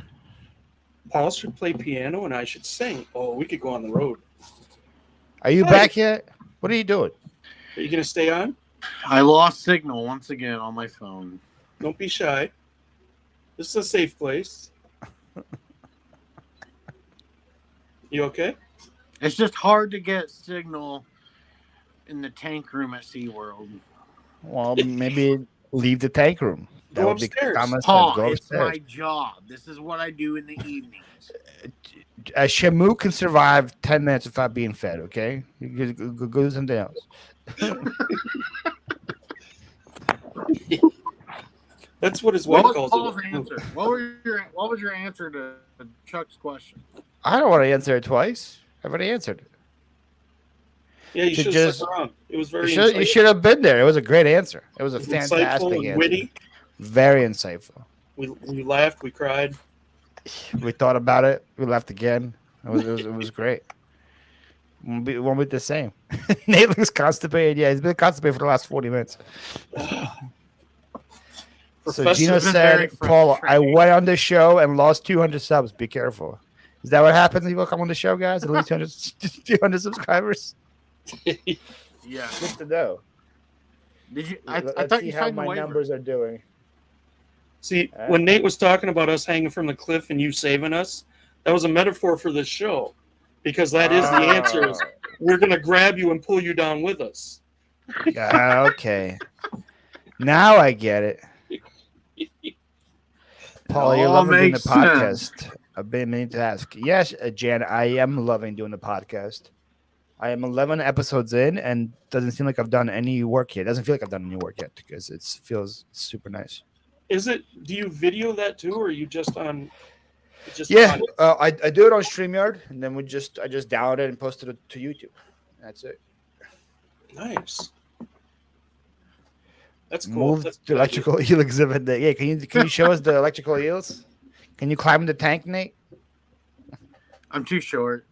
Paul should play piano and I should sing. Oh, we could go on the road. Are you back yet? What are you doing? Are you going to stay on? I lost signal once again on my phone. Don't be shy. This is a safe place. You okay? It's just hard to get signal in the tank room at SeaWorld. Well, maybe leave the tank room. That Go would be upstairs. Paul, it's my job. This is what I do in the evenings. Shamu can survive 10 minutes without being fed, okay? You go do something else. That's what his wife calls Paul's it. answer? What was your answer to Chuck's question? I don't want to answer it twice. I've already answered it. Yeah, you should have stuck around. It was very you should have been there. It was a great answer. It was a fantastic insightful answer. Witty. Very insightful. We laughed, we cried. We thought about it. We laughed again. It was great. Won't be the same. Nate looks constipated. Yeah, he's been constipated for the last 40 minutes. So Gino said, Paul, I went on the show and lost 200 subs. Be careful. Is that what happens when people come on the show, guys? At least 200 subscribers? Yeah. Good to know. Did you? Let's I thought see you how signed the my waiver. numbers are doing. See, when Nate was talking about us hanging from the cliff and you saving us, that was a metaphor for this show. Because that is the answer. Is we're going to grab you and pull you down with us. Okay. Now I get it. Paul, you're loving doing the podcast. I've been meaning to ask. Yes, Jan, I am loving doing the podcast. I am 11 episodes in, and doesn't seem like I've done any work yet. It doesn't feel like I've done any work yet because it feels super nice. Is it? Do you video that too, or are you just on? I do it on StreamYard, and then I just download it and post it to YouTube. That's it. Nice. That's cool. Move the electrical eel exhibit. Yeah, can you show us the electrical eels? Can you climb in the tank, Nate? I'm too short.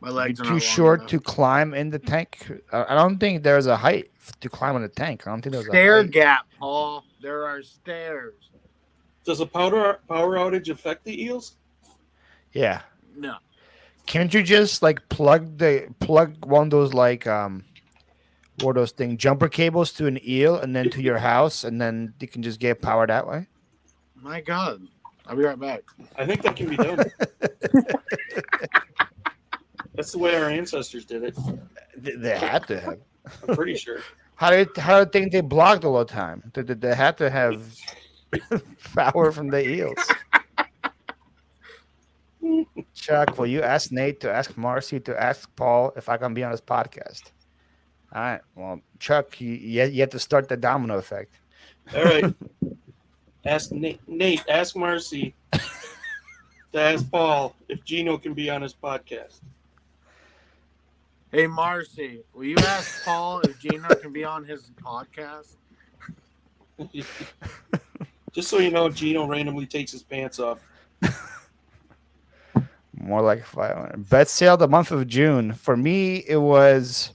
My legs are too short to climb in the tank. I don't think there's a height to climb in the tank. I don't think there's a stair gap, Paul. There are stairs. Does a power outage affect the eels? Yeah. No. Can't you just like plug one of those like what are those things, jumper cables to an eel and then to your house, and then you can just get power that way? My God. I'll be right back. I think that can be done. That's the way our ancestors did it. They had to have. I'm pretty sure. How do you think they blocked all the time? They had to have power from the eels. Chuck, will you ask Nate to ask Marcy to ask Paul if I can be on his podcast? All right. Well, Chuck, you have to start the domino effect. All right. Ask Nate. Ask Marcy to ask Paul if Gino can be on his podcast. Hey, Marcy, will you ask Paul if Gino can be on his podcast? Just so you know, Gino randomly takes his pants off. More like 500. Best sale the month of June. For me, it was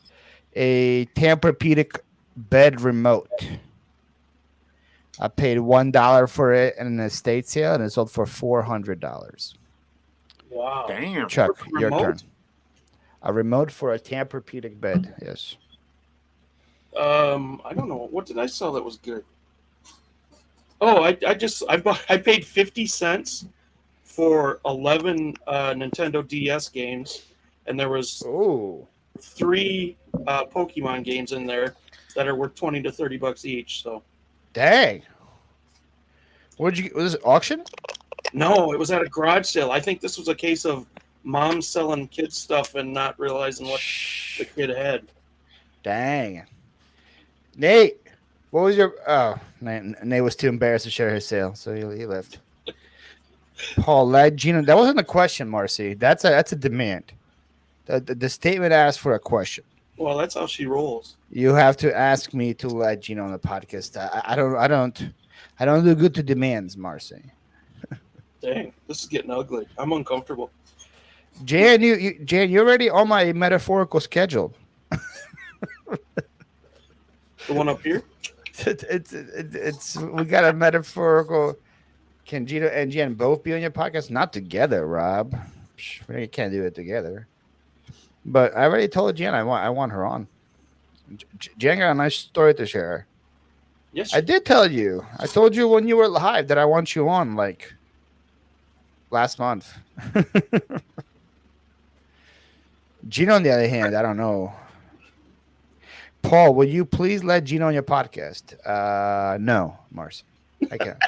a Tempur-Pedic bed remote. I paid $1 for it in an estate sale, and it sold for $400. Wow. Damn. Chuck, your Remote? turn. A remote for a Tempur-Pedic bed. Yes. I don't know. What did I sell that was good? Oh, I paid 50 cents for 11 Nintendo DS games, and there was 3 Pokemon games in there that are worth $20 to $30 each. So, dang. Was this auction? no, it was at a garage sale. I think this was a case of mom selling kids stuff and not realizing what the kid had. Dang. Nate, what was your... Oh, Nate was too embarrassed to share his sale, so he left. Paul, lad, Gino, that wasn't a question, Marcy. That's a demand. The statement asked for a question. Well, that's how she rolls. You have to ask me to let Gino on the podcast. I don't do good to demands, Marcy. Dang, this is getting ugly. I'm uncomfortable. Jan, you're already on my metaphorical schedule. The one up here? It's we got a metaphorical. Can Gino and Jan both be on your podcast? Not together, Rob. We can't do it together. But I already told Jan I want her on. Jan got a nice story to share. Yes. I did tell you. I told you when you were live that I want you on, like last month. Gino, on the other hand, I don't know. Paul, will you please let Gino on your podcast? No, Marcy. I can't.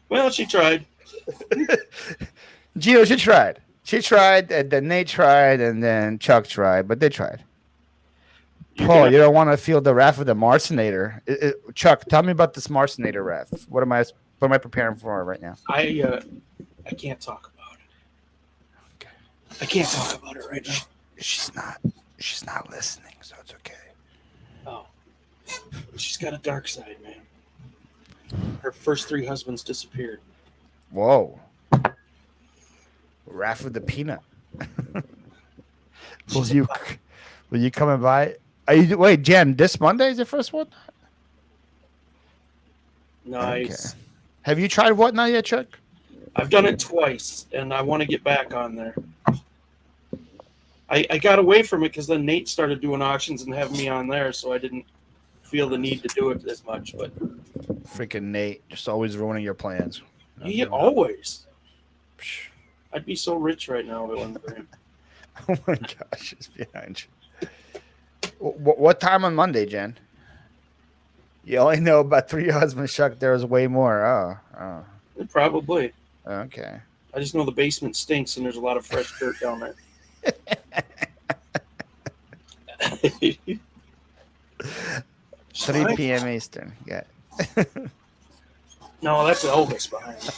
Well, she tried. Gino, she tried. She tried, and then Nate tried, and then Chuck tried, but they tried. Paul, you don't want to feel the wrath of the Marcinator. Chuck, tell me about this Marcinator wrath. What am I preparing for right now? I can't talk about it. Okay. I can't talk about it right now. She's not listening, so it's okay. Oh. She's got a dark side, man. Her first 3 husbands disappeared. Whoa. Wrath of the Peanut. Will you come and buy? Wait, Jen, this Monday is the first one? Nice. Okay. Have you tried Whatnot yet, Chuck? I've done it twice, and I want to get back on there. I got away from it because then Nate started doing auctions and having me on there, so I didn't feel the need to do it as much. But freaking Nate, just always ruining your plans. He always. I'd be so rich right now if it wasn't for him. Oh my gosh, it's behind you. What time on Monday, Jen? You only know about 3 husbands, Chuck. There was way more. Oh. Probably. Okay. I just know the basement stinks and there's a lot of fresh dirt down there. 3 p.m. Eastern. Yeah. No, that's Elvis behind me.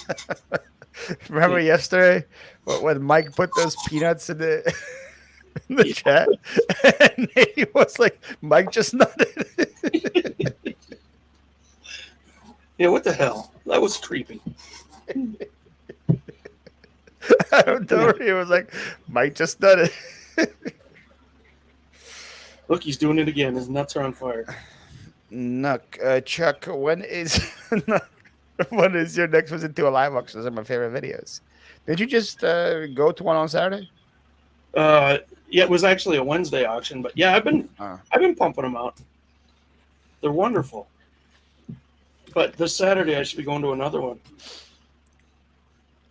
Remember yesterday when Mike put those peanuts in the chat? And he was like, Mike just nodded. Yeah, what the hell? That was creepy. I don't know. He was like, Mike just nodded. Look, he's doing it again. His nuts are on fire. Nuck, Chuck, when is your next visit to a live auction? Those are my favorite videos. Did you just go to one on Saturday? Yeah, it was actually a Wednesday auction, but yeah, I've been pumping them out. They're wonderful. But this Saturday, I should be going to another one.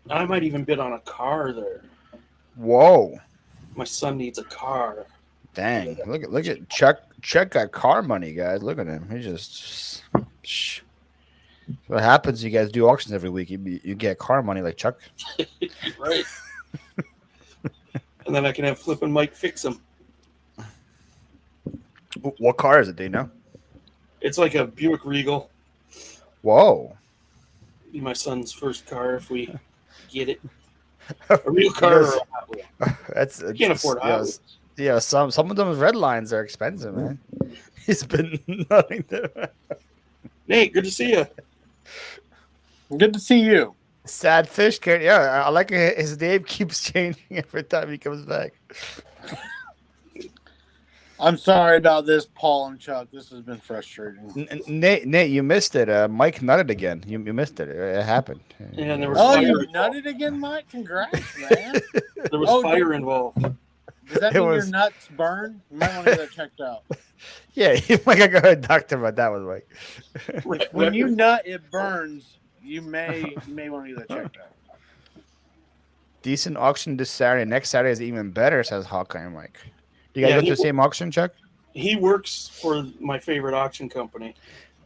I might even bid on a car there. Whoa. My son needs a car. Dang. Look at Chuck got car money, guys. Look at him. He just what happens, you guys do auctions every week. You get car money like Chuck. Right. And then I can have Flippin' Mike fix them. What car is it, do you know? It's like a Buick Regal. Whoa. Be my son's first car if we get it. A real car or a Hot Wheel. I can't afford Hot Wheels. Yeah, some of those red lines are expensive, man. He's been nothing there. Nate, good to see you. Good to see you. Sad fish carrot. Yeah, I like his name keeps changing every time he comes back. I'm sorry about this, Paul and Chuck. This has been frustrating. Nate, you missed it. Mike nutted again. You missed it. It happened. Yeah, and there was Oh, fire you involved. nutted again, Mike? Congrats, man. There was fire involved. Does that mean your nuts burn? You might want to get that checked out. Yeah, you might go to a doctor about that one, Mike. When you nut, it burns. You may want to get that checked out. Decent auction this Saturday. Next Saturday is even better, says Hawkeye Mike. Do you guys Yeah, go to the same auction, Chuck? He works for my favorite auction company.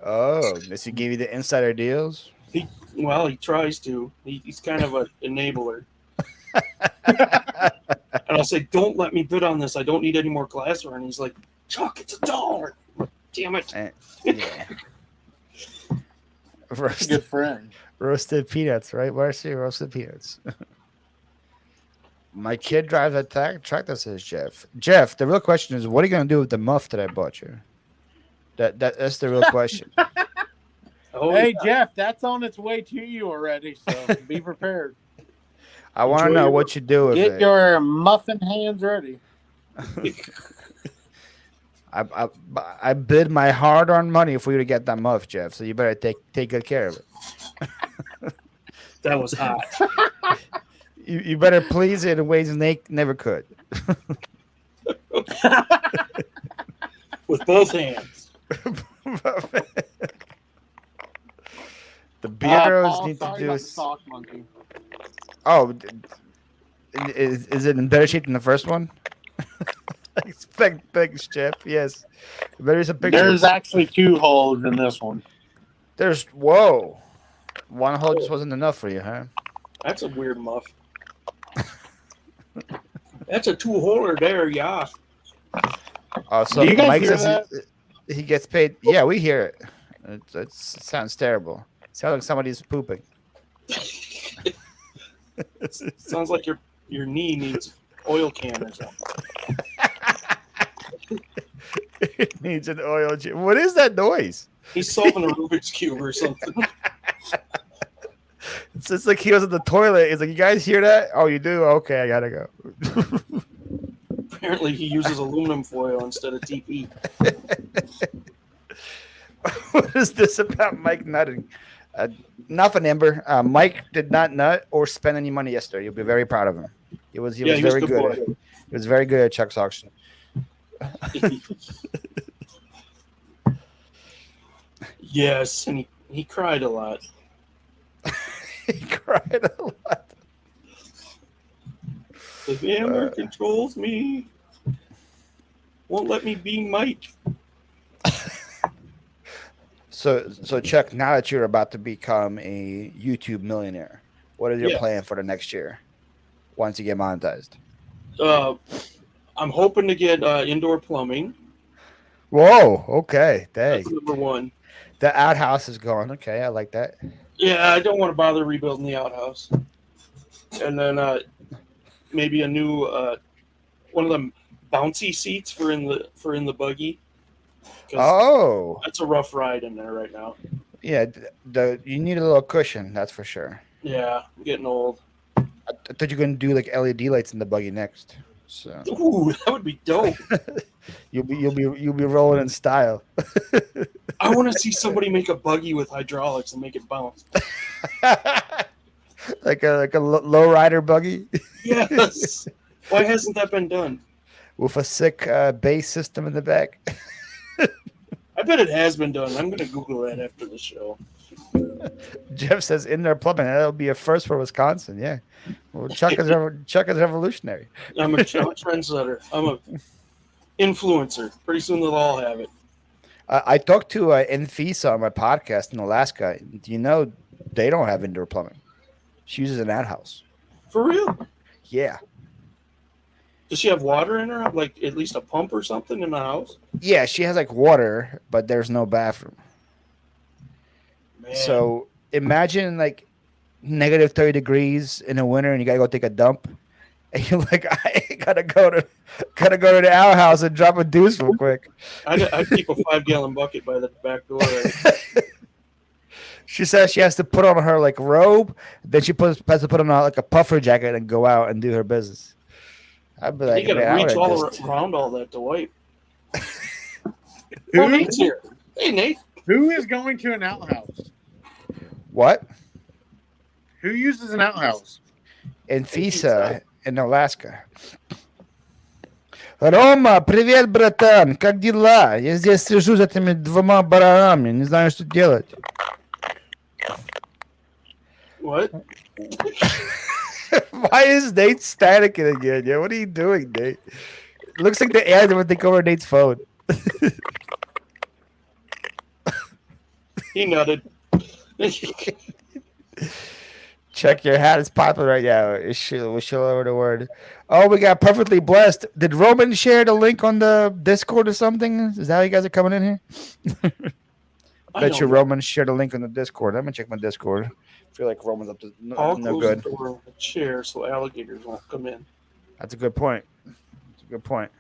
Oh, does he give you the insider deals? He tries to. He's kind of an enabler. And I'll say, don't let me bid on this. I don't need any more glassware. And he's like, Chuck, it's $1. Damn it. Yeah. Good friend. Roasted peanuts, right? Marcy? Roasted peanuts. My kid drives a tractor, says Jeff. Jeff, the real question is, what are you going to do with the muff that I bought you? That's the real question. Hey, Jeff, that's on its way to you already, so be prepared. I want to know what you do with it. Get your muffin hands ready. I bid my hard-earned money for you to get that muff, Jeff. So you better take good care of it. That was hot. You better please it in ways Nate never could. With both hands. The Beirdos need to do. Sock monkey. Oh, is it in better shape than the first one? I expect big, Jeff. Yes, there is a picture. There's actually 2 holes in this one. Whoa, one hole just wasn't enough for you, huh? That's a weird muff. That's a 2-holer there, yeah. So Do you guys Mike hear says that? he gets paid. Yeah, we hear it. It sounds terrible. It sounds like somebody's pooping. Sounds like your knee needs oil can or something. It needs an oil. What is that noise? He's solving a Rubik's Cube or something. It's just like he was in the toilet. He's like, you guys hear that? Oh, you do? Okay, I gotta go. Apparently, he uses aluminum foil instead of TP. What is this about Mike nutting? Nothing, Amber. Mike did not nut or spend any money yesterday. You'll be very proud of him. He was very good. He was very good at Chuck's auction. Yes, and he cried a lot. He cried a lot. The hammer controls me. Won't let me be Mike. So Chuck, now that you're about to become a YouTube millionaire, what is your plan for the next year once you get monetized? I'm hoping to get indoor plumbing. Whoa, okay. Dang. That's number one. The outhouse is gone. Okay, I like that. Yeah, I don't want to bother rebuilding the outhouse. And then maybe a new one of them bouncy seats for in the buggy. Oh, that's a rough ride in there right now. Yeah, you need a little cushion, that's for sure. Yeah, I'm getting old. I thought you were gonna do like LED lights in the buggy next. So. Ooh, that would be dope. You'll be rolling in style. I want to see somebody make a buggy with hydraulics and make it bounce. like a lowrider buggy. Yes. Why hasn't that been done? With a sick bass system in the back. I bet it has been done. I'm going to Google that after the show. Jeff says indoor plumbing. That'll be a first for Wisconsin. Yeah. Well, Chuck is revolutionary. I'm a trendsetter. I'm a influencer. Pretty soon they'll all have it. I talked to Infisa on my podcast in Alaska. Do you know they don't have indoor plumbing? She uses an outhouse. For real? Yeah. Does she have water in her? Like at least a pump or something in the house? Yeah, she has like water, but there's no bathroom. Man. So imagine like negative 30 degrees in the winter and you gotta go take a dump. And you're like, I gotta go to the outhouse and drop a deuce real quick. I'd keep a 5-gallon bucket by the back door. She says she has to put on her like robe, then she has to put on like a puffer jacket and go out and do her business. I'd be like, you gotta reach all around all that to wipe. Oh, Nate's here. Hey, Nate. Who is going to an outhouse? What? Who uses an outhouse? Infisa in Alaska. Рома, привет, братан. Как дела? Я здесь сижу за этими двумя баранами. Не знаю, что делать. What? Why is Nate staticking again? Yeah, what are you doing, Nate? It looks like the ad would take over Nate's phone. He nutted. Check your hat. It's popping right now. We'll show over the word. Oh, we got perfectly blessed. Did Roman share the link on the Discord or something? Is that how you guys are coming in here? Bet you Roman shared a link on the Discord. I'm gonna check my Discord. I feel like Roman's up to I'll no close good. the door with a chair so alligators won't come in. That's a good point. That's a good point.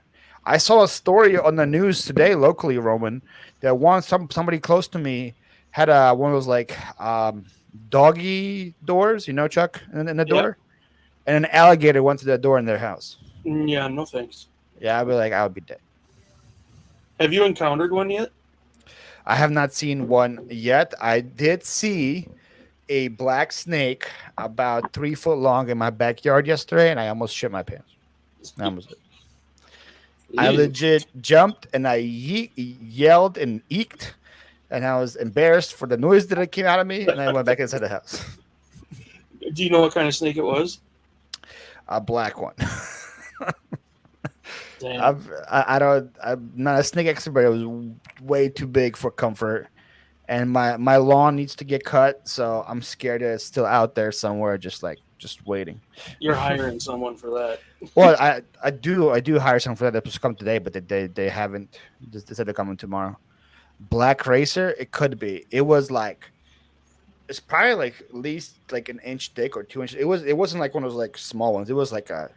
I saw a story on the news today locally, Roman, that somebody close to me had one of those like doggy doors, you know, Chuck, in the door, and an alligator went to the door in their house. Yeah, no thanks. Yeah, I'd be like, I would be dead. Have you encountered one yet? I have not seen one yet. I did see a black snake about 3 foot long in my backyard yesterday, and I almost shit my pants. I almost did. I legit jumped and I yelled and eeked, and I was embarrassed for the noise that came out of me, and I went back inside the house. Do you know what kind of snake it was? A black one. Damn. I'm not a snake expert, but it was way too big for comfort. And my lawn needs to get cut, so I'm scared that it's still out there somewhere, just waiting. You're hiring someone for that. Well, I do hire someone for that. They're supposed to come today, but they haven't. They said they're coming tomorrow. Black racer, it could be. It was like, it's probably like at least like an inch thick or 2 inches. It wasn't like one of those like small ones. It was like a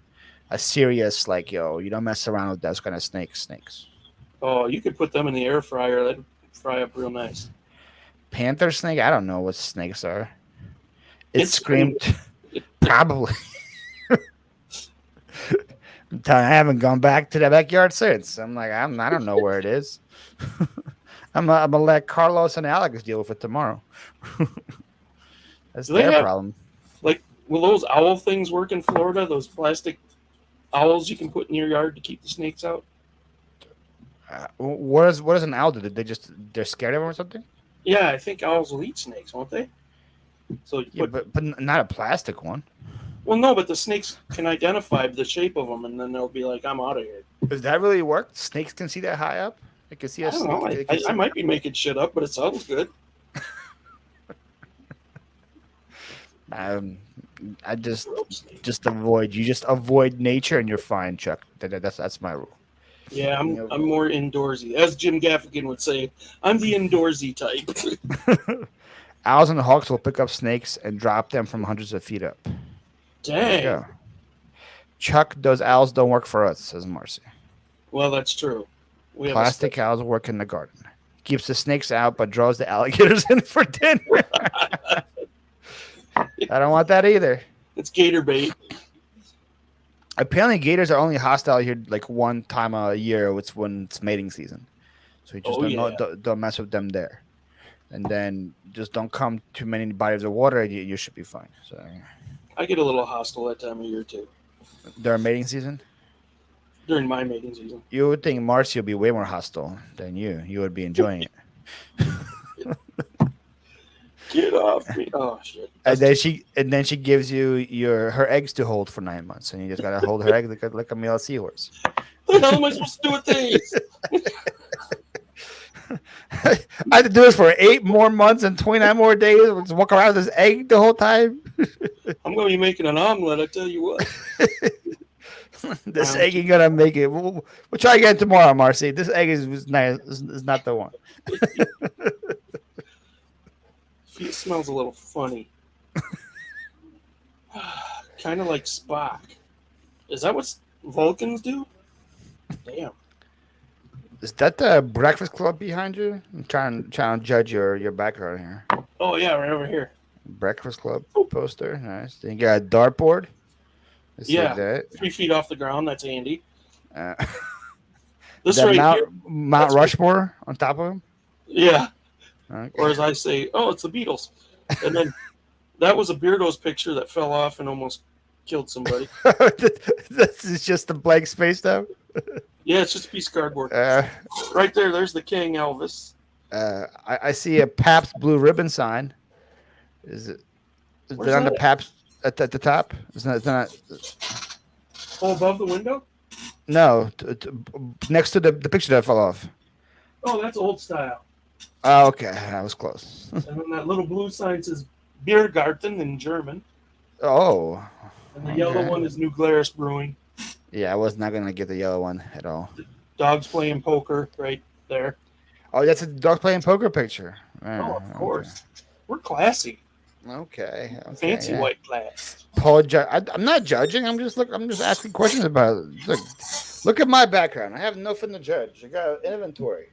serious like, yo, you don't mess around with those kind of snakes. Oh, you could put them in the air fryer. That'd fry up real nice. Panther snake? I don't know what snakes are. It screamed. Probably. I haven't gone back to the backyard since. I'm like, I don't know where it is. I'm gonna let Carlos and Alex deal with it tomorrow. That's their problem. Like, will those owl things work in Florida? Those plastic owls you can put in your yard to keep the snakes out? What does an owl do? They're scared of them or something? Yeah, I think owls will eat snakes, won't they? So but not a plastic one. Well, no, but the snakes can identify the shape of them, and then they'll be like, "I'm out of here." Does that really work? Snakes can see that high up? They can see a snake. I don't know. I might be making shit up, but it sounds good. I just avoid. You just avoid nature, and you're fine, Chuck. That's my rule. Yeah, I'm more indoorsy. As Jim Gaffigan would say, I'm the indoorsy type. Owls and hawks will pick up snakes and drop them from hundreds of feet up. Dang. Yeah. Chuck, those owls don't work for us, says Marcy. Well, that's true. Plastic owls work in the garden. Keeps the snakes out, but draws the alligators in for dinner. I don't want that either. It's gator bait. Apparently, gators are only hostile here like one time a year. It's when it's mating season, so you just don't mess with them there. And then just don't come too many bodies of water. You should be fine. So I get a little hostile that time of year too. During mating season. During my mating season. You would think Marcy would be way more hostile than you. You would be enjoying it. Get off me! Oh shit! And then she gives you her eggs to hold for 9 months, and you just gotta hold her egg like a male seahorse. What the hell am I supposed to do with these? I had to do this for 8 more months and 29 more days. Just walk around with this egg the whole time. I'm going to be making an omelet. I tell you what. This egg ain't gonna make it. We'll try again tomorrow, Marcy. This egg is nice. Is not the one. It smells a little funny. Kind of like Spock. Is that what Vulcans do? Damn. Is that the Breakfast Club behind you? I'm trying to judge your background here. Oh yeah, right over here. Breakfast Club poster, nice. Then you got a dartboard. Yeah, that. 3 feet off the ground. That's Andy. This right Mount Rushmore on top of him. Yeah. Okay. Or as I say, oh, it's the Beatles. And then that was a Beirdo's picture that fell off and almost killed somebody. This is just a blank space now. Yeah, it's just a piece of cardboard. Right there, there's the King Elvis. I see a Pabst Blue Ribbon sign. Is it on the Pabst at the top? It's not. Oh, above the window? No, next to the picture that fell off. Oh, that's old style. Oh, okay, I was close. And then that little blue sign says Biergarten in German. Oh. And the yellow one is New Glarus Brewing. Yeah, I was not gonna get the yellow one at all. The dogs playing poker right there. Oh, that's a dog playing poker picture. Oh, of course. Okay. We're classy. Okay. Fancy white class. Paul, I'm not judging. I'm just asking questions about it. Look at my background. I have nothing to judge. I got an inventory.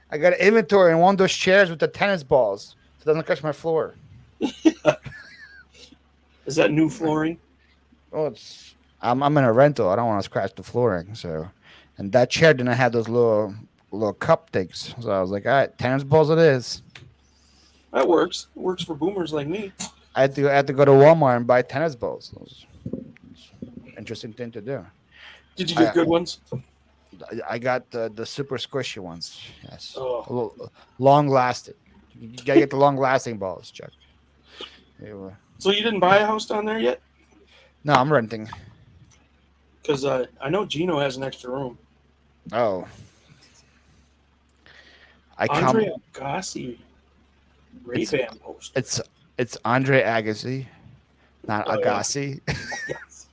I got an inventory in one of those chairs with the tennis balls, so it doesn't touch my floor. Is that new flooring? Oh, I'm in a rental. I don't want to scratch the flooring. So, and that chair didn't have those little cup things. So I was like, all right, tennis balls it is. That works. It works for boomers like me. I had to go to Walmart and buy tennis balls. It was an interesting thing to do. Did you get good ones? I got the super squishy ones. Yes. Oh. Long lasting. You gotta get the long lasting balls, Chuck. So you didn't buy a house down there yet? No, I'm renting. Because I know Gino has an extra room. Oh. Andre Agassi. Ray-Ban post. It's Andre Agassi, not Agassi. Yeah. Yes.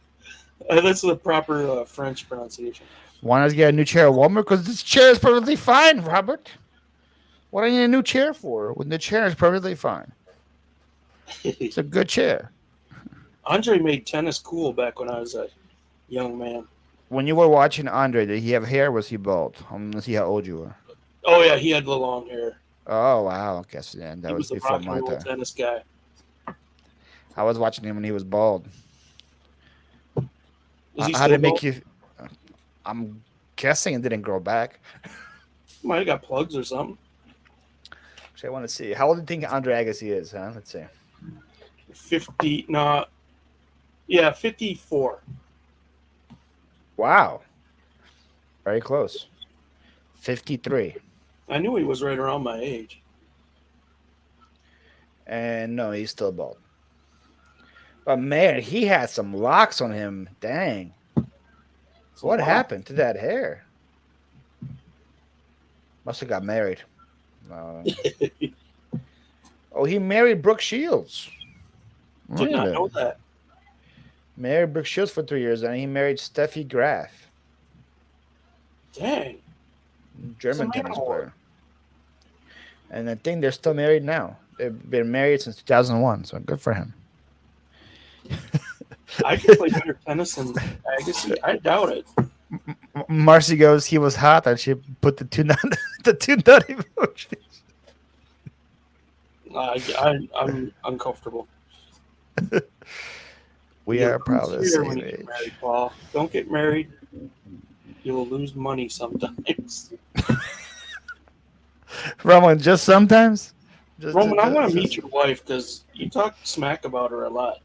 That's the proper French pronunciation. Want to get a new chair at Walmart? Because this chair is perfectly fine, Robert. What do I need a new chair for when the chair is perfectly fine? It's a good chair. Andre made tennis cool back when I was a young man. When you were watching Andre, did he have hair or was he bald? I'm going to see how old you were. Oh, yeah, he had the long hair. Oh, wow. I guess yeah, that was before my time. Tennis guy. I was watching him when he was bald. How did it make you... I'm guessing it didn't grow back. Might have got plugs or something. Actually, I want to see. How old do you think Andre Agassi is, huh? Let's see. 50, no. Yeah, 54. Wow. Very close. 53. I knew he was right around my age. And no, he's still bald. But man, he had some locks on him. Dang. What happened to that hair? Must have got married. Oh, he married Brooke Shields. Did not know that. Married Brooke Shields for 3 years, and he married Steffi Graf. Dang. German tennis player. And I think they're still married now. They've been married since 2001, so good for him. I could play better tennis than Agassi. I doubt it. Marcy goes, he was hot, and she put the two nut emojis. I'm uncomfortable. We are proud of this when you get married, Paul. Don't get married. You will lose money sometimes. Roman, just sometimes? Roman, I want to meet your wife because you talk smack about her a lot.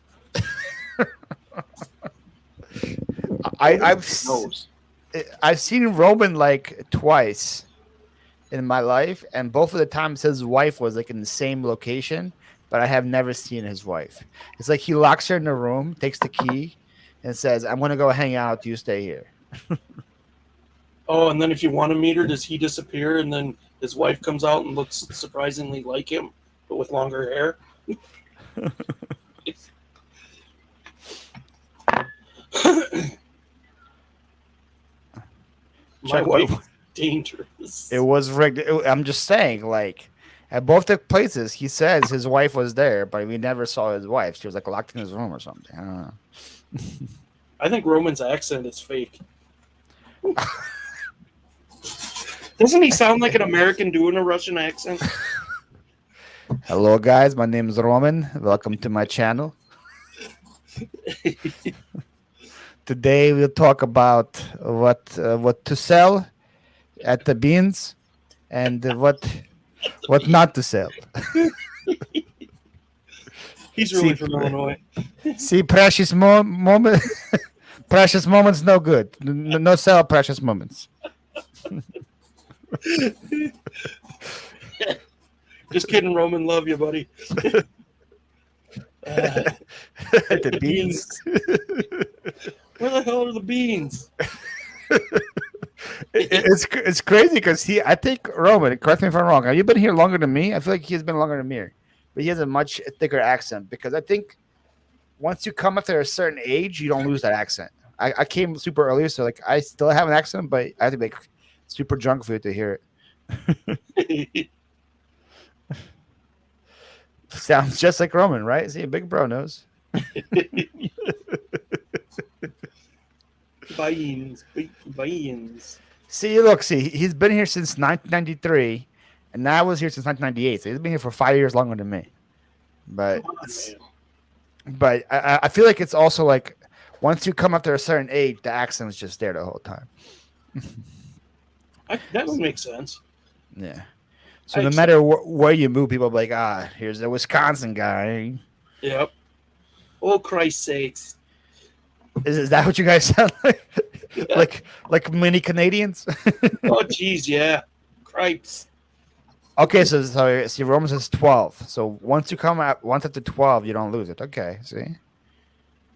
I've seen Roman like twice, in my life, and both of the times his wife was like in the same location, but I have never seen his wife. It's like he locks her in the room, takes the key, and says, "I'm gonna go hang out. You stay here." Oh, and then if you want to meet her, does he disappear and then his wife comes out and looks surprisingly like him, but with longer hair? My wife is dangerous. It was rigged. I'm just saying, like, at both the places, he says his wife was there, but we never saw his wife. She was like locked in his room or something. I don't know. I think Roman's accent is fake. Doesn't he sound like an American doing a Russian accent? Hello, guys. My name is Roman. Welcome to my channel. Today we'll talk about what to sell at the beans and what not to sell. He's really from Illinois. See, precious moment, precious moments, no good. No sell precious moments. Just kidding, Roman. Love you, buddy. The beans. Where the hell are the beans? It's crazy because I think Roman. Correct me if I'm wrong. Have you been here longer than me? I feel like he's been longer than me, but he has a much thicker accent because I think once you come after a certain age, you don't lose that accent. I came super early, so like I still have an accent, but I have to be like super drunk for you to hear it. Sounds just like Roman, right? See, a big bro knows. Beans. See, look, he's been here since 1993, and I was here since 1998. So he's been here for 5 years longer than me. But I feel like it's also like once you come up to a certain age, the accent is just there the whole time. That would make sense. Yeah. So no matter where you move, people are like, here's the Wisconsin guy. Yep. Oh, Christ's sakes. Is that what you guys sound like? Yeah. like mini Canadians? Oh, geez, yeah. Cripes. Okay, so see, Romans is 12. So once after 12, you don't lose it. Okay, see?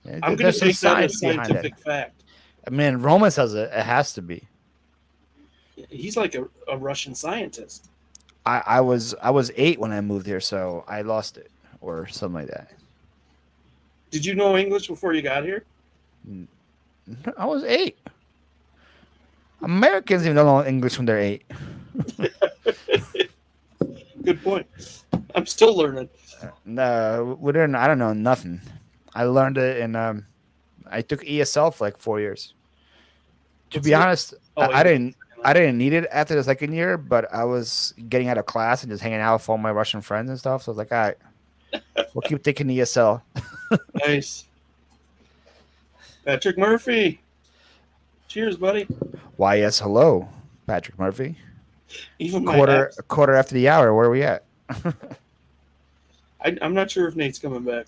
Yeah, I'm going to take that as scientific fact. I mean, Roman says it has to be. He's like a Russian scientist. I was 8 when I moved here, so I lost it or something like that. Did you know English before you got here? I was 8. Americans even don't know English when they're 8. Good point. I'm still learning. No, I don't know nothing. I learned it in I took ESL for like 4 years. To be honest, I didn't need it after the second year, but I was getting out of class and just hanging out with all my Russian friends and stuff. So I was like, all right, we'll keep taking ESL. Nice. Patrick Murphy. Cheers, buddy. Why, yes, hello, Patrick Murphy. Even quarter after the hour. Where are we at? I'm not sure if Nate's coming back.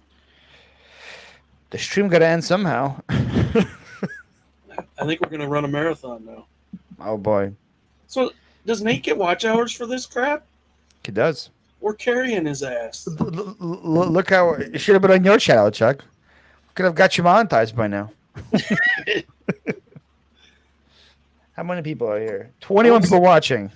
The stream got to end somehow. I think we're going to run a marathon now. Oh, boy. So, does Nate get watch hours for this crap? He does. We're carrying his ass. Look how it should have been on your channel, Chuck. Could have got you monetized by now. How many people are here? 21 people watching.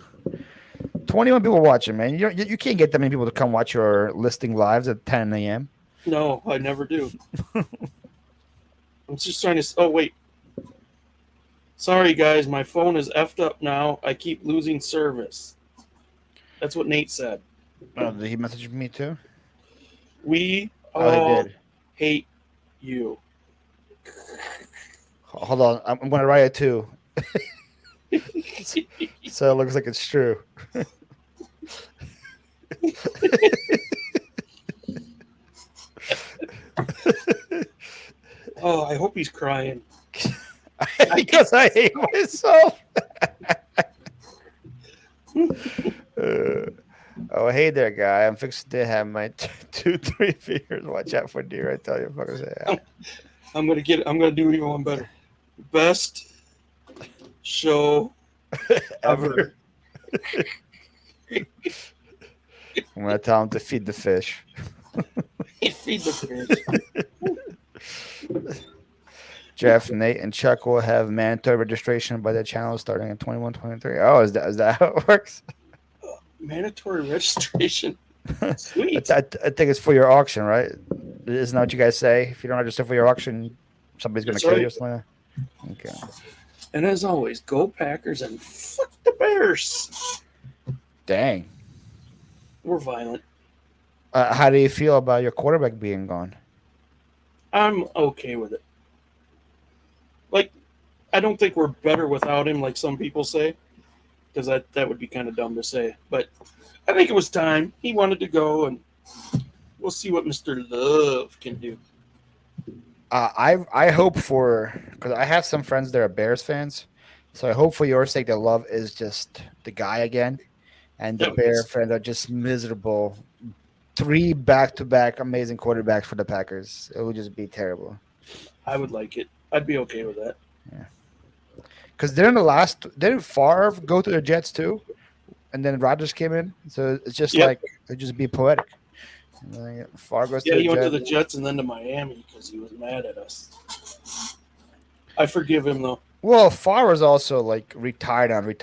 21 people watching, man. You can't get that many people to come watch your listing lives at 10 a.m. No, I never do. I'm just trying to... Oh, wait. Sorry, guys. My phone is effed up now. I keep losing service. That's what Nate said. Oh, did he message me too? We all hate you. Hold on. I'm going to write it too. So it looks like it's true. Oh, I hope he's crying. Because I hate myself. Oh, hey there, guy. I'm fixing to have my 2-3 fingers. Watch out for deer. I tell you, fuckers. I'm gonna do even one better. Best show ever. I'm gonna tell him to feed the fish. Feed the fish. Jeff, Nate, and Chuck will have mandatory registration by their channel starting in 21, 23. Oh, is that how it works? Mandatory registration. Sweet. I think it's for your auction, right? Isn't that what you guys say? If you don't register for your auction, somebody's gonna That's kill right. you or something like that? Okay. And as always, go Packers and fuck the Bears. Dang. We're violent. How do you feel about your quarterback being gone? I'm okay with it. Like, I don't think we're better without him, like some people say, because that would be kind of dumb to say. But I think it was time. He wanted to go, and we'll see what Mr. Love can do. I hope because I have some friends that are Bears fans, so I hope for your sake that Love is just the guy again, and the Bear fans are just miserable. 3 back-to-back amazing quarterbacks for the Packers. It would just be terrible. I would like it. I'd be okay with that. Yeah. Because didn't Favre go to the Jets too? And then Rodgers came in. So it's just like, it'd just be poetic. Favre goes to the he went Jets. to the Jets and then to Miami because he was mad at us. I forgive him, though. Well, Favre was also like retired. Like